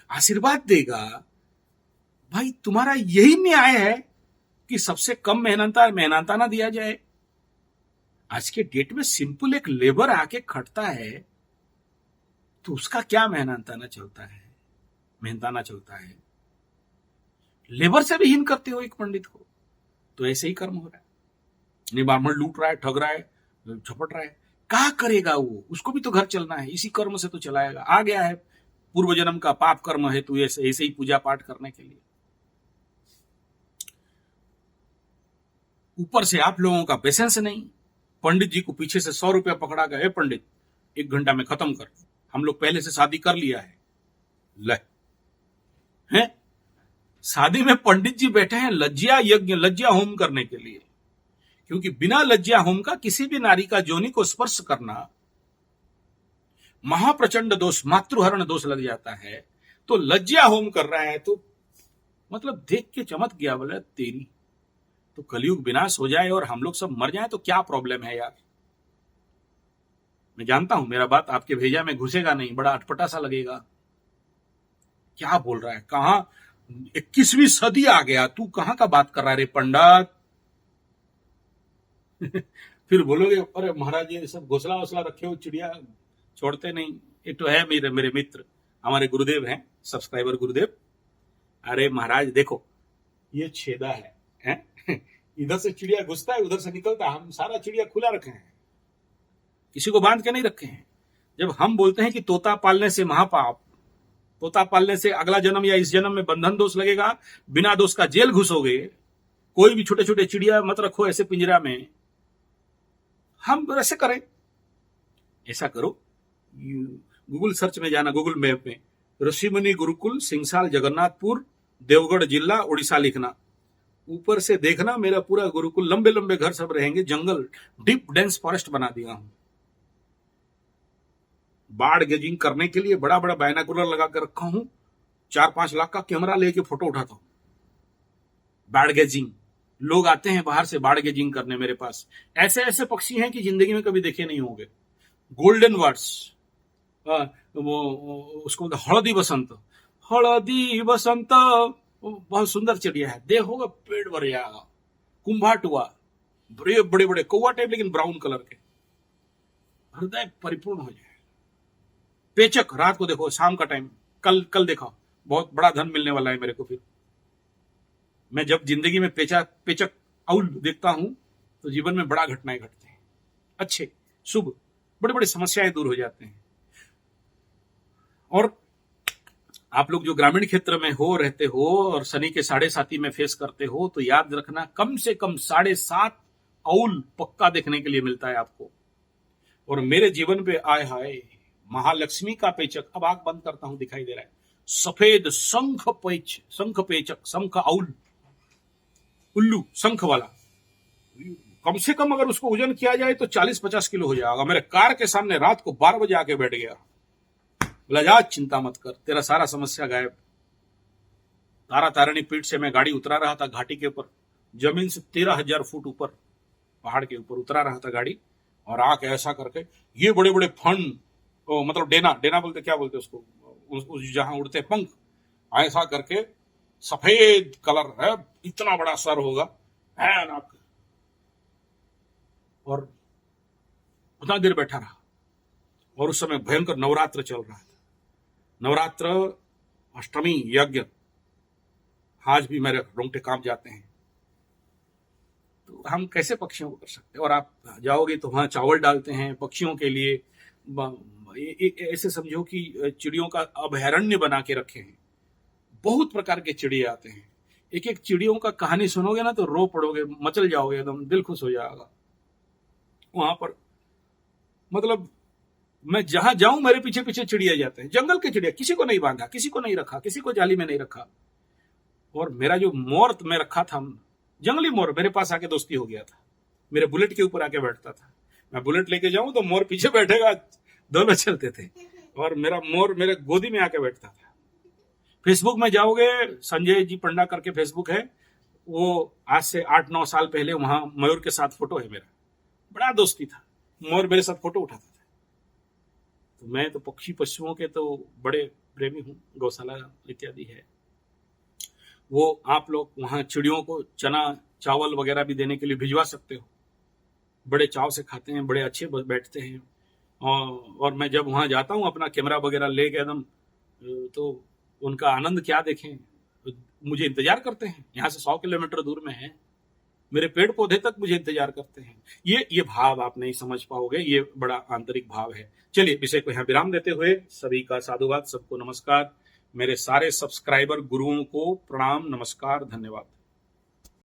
आशीर्वाद देगा। भाई तुम्हारा यही न्याय है कि सबसे कम मेहनताना दिया जाए। आज के डेट में सिंपल एक लेबर आके खटता है तो उसका क्या मेहनताना चलता है। लेबर से भी हीन करते हो एक पंडित को, तो ऐसे ही कर्म हो रहा है। नहीं, ब्राह्मण लूट रहा है, ठग रहा है, झपट रहा है, क्या करेगा वो, उसको भी तो घर चलना है, इसी कर्म से तो चलाएगा। आ गया है पूर्व जन्म का पाप कर्म है, तो ऐसे ही पूजा पाठ करने के लिए। ऊपर से आप लोगों का पेशेंस नहीं, पंडित जी को पीछे से 100 रुपया पकड़ा गया, पंडित 1 घंटा में खत्म कर, हम लोग पहले से शादी कर लिया है। हैं शादी में पंडित जी बैठे हैं लज्जा यज्ञ, लज्जा होम करने के लिए, क्योंकि बिना लज्जा होम का किसी भी नारी का जोनि को स्पर्श करना महाप्रचंड दोष, मातृहरण दोष लग जाता है। तो लज्जा होम कर रहा है, तो मतलब देख के चमक गया, बोले तेरी तो कलयुग विनाश हो जाए और हम लोग सब मर जाएं तो क्या प्रॉब्लम है यार। मैं जानता हूं मेरा बात आपके भेजा में घुसेगा नहीं, बड़ा अटपटा सा लगेगा, क्या बोल रहा है, कहां 21वीं सदी आ गया, तू कहां का बात कर रहा है रे पंडित। फिर बोलोगे अरे महाराज ये सब घोसला वोसला रखे हो, चिड़िया छोड़ते नहीं। ये तो है मेरे मित्र, हमारे गुरुदेव हैं, सब्सक्राइबर गुरुदेव। अरे महाराज देखो ये छेदा है? इधर से चिड़िया घुसता है, उधर से निकलता है, हम सारा चिड़िया खुला रखे हैं, किसी को बांध के नहीं रखे हैं। जब हम बोलते हैं कि तोता पालने से महापाप, तोता पालने से अगला जन्म या इस जन्म में बंधन दोष लगेगा, बिना दोष का जेल घुसोगे, कोई भी छोटे छोटे चिड़िया मत रखो ऐसे पिंजरा में। हम ऐसे करें, ऐसा करो, गूगल सर्च में जाना, गूगल मैप में ऋषिमुनि गुरुकुल सिंगसाल जगन्नाथपुर देवगढ़ जिला उड़ीसा लिखना, ऊपर से देखना मेरा पूरा गुरुकुल, लंबे लंबे घर सब रहेंगे, जंगल, डीप डेंस फॉरेस्ट बना दिया हूं। बाढ़ गेजिंग करने के लिए बड़ा बड़ा बायनाकुलर लगा कर रखा हूं, 4-5 लाख का कैमरा लेके फोटो उठाता हूं। बाढ़ गेजिंग, लोग आते हैं बाहर से बाढ़ गेजिंग करने मेरे पास। ऐसे ऐसे पक्षी हैं कि जिंदगी में कभी देखे नहीं होंगे। गोल्डन वर्ड्स, वो उसको हळदी बसंत, हळदी बसंत, बहुत सुंदर चिड़िया है, देखोगे पेट भर जाएगा। कुंभाटुआ, बड़े बड़े बड़े कौवा टाइप लेकिन ब्राउन कलर के, हृदय परिपूर्ण हो जाए। पेचक, रात को देखो, शाम का टाइम, कल देखा, बहुत बड़ा धन मिलने वाला है मेरे को। फिर मैं जब जिंदगी में पेचक औल देखता हूं तो जीवन में बड़ा घटनाएं घटते हैं, अच्छे शुभ, बड़े बड़े समस्याएं दूर हो जाते हैं। और आप लोग जो ग्रामीण क्षेत्र में हो रहते हो और शनि के 7.5 में फेस करते हो तो याद रखना कम से कम 7.5 औल पक्का देखने के लिए मिलता है आपको। और मेरे जीवन पे आए हाय महालक्ष्मी का पेचक, अब आंख बंद करता हूं दिखाई दे रहा है, सफेद शंख पेचक, शंख औल, उल्लू शंख वाला, कम से कम अगर उसको वजन किया जाए तो 40-50 किलो हो जाएगा। मेरे कार के सामने रात को 12 बजे आके बैठ गया, बोला जा चिंता मत कर, तेरा सारा समस्या गायब। तारा तारिणी पीठ से मैं गाड़ी उतरा रहा था घाटी के ऊपर, जमीन से 13,000 फुट ऊपर, पहाड़ के ऊपर उतरा रहा था गाड़ी, और आके ऐसा करके ये बड़े बड़े फन, मतलब डेना बोलते, क्या बोलते उसको, उस जहां उड़ते पंख, ऐसा करके सफेद कलर है, इतना बड़ा सर होगा है, और उतना देर बैठा रहा। और उस समय भयंकर नवरात्र चल रहा था, नवरात्र अष्टमी यज्ञ, आज भी मेरे रोंगटे कांप जाते हैं। तो हम कैसे पक्षियों को कर सकते हैं? और आप जाओगे तो वहां चावल डालते हैं पक्षियों के लिए, ऐसे समझो कि चिड़ियों का अभयारण्य बना के रखे हैं, बहुत प्रकार के चिड़िए आते हैं। एक एक चिड़ियों का कहानी सुनोगे ना तो रो पड़ोगे, मचल जाओगे, एकदम दिल खुश हो जाएगा। वहां पर मतलब मैं जहां जाऊं मेरे पीछे पीछे चिड़िया जाते हैं, जंगल के चिड़िया, किसी को नहीं बांधा, किसी को नहीं रखा, किसी को जाली में नहीं रखा। और मेरा जो मोर मैं रखा था, जंगली मोर, मेरे पास आके दोस्ती हो गया था, मेरे बुलेट के ऊपर आके बैठता था। मैं बुलेट लेके जाऊं तो मोर पीछे बैठेगा, दोनों चलते थे, और मेरा मोर मेरे गोदी में आके बैठता था। फेसबुक में जाओगे, संजय जी पंडा करके फेसबुक है, वो आज से 8-9 साल पहले वहां मयूर के साथ फोटो है मेरा, बड़ा दोस्ती था, मोर मेरे साथ फोटो उठाता था। तो मैं तो पक्षी पशुओं के तो बड़े प्रेमी हूं, गौशाला इत्यादि है। वो आप लोग वहां चिड़ियों को चना चावल वगैरह भी देने के लिए भिजवा सकते हो, बड़े चाव से खाते हैं, बड़े अच्छे बैठते हैं। और मैं जब वहां जाता हूं अपना कैमरा वगैरह लेके एकदम, तो उनका आनंद क्या देखें, मुझे इंतजार करते हैं, यहाँ से 100 किलोमीटर दूर में है, मेरे पेड़ पौधे तक मुझे इंतजार करते हैं। ये भाव आप नहीं समझ पाओगे, ये बड़ा आंतरिक भाव है। चलिए विषय को यहाँ विराम देते हुए सभी का साधुवाद, सबको नमस्कार, मेरे सारे सब्सक्राइबर गुरुओं को प्रणाम, नमस्कार, धन्यवाद।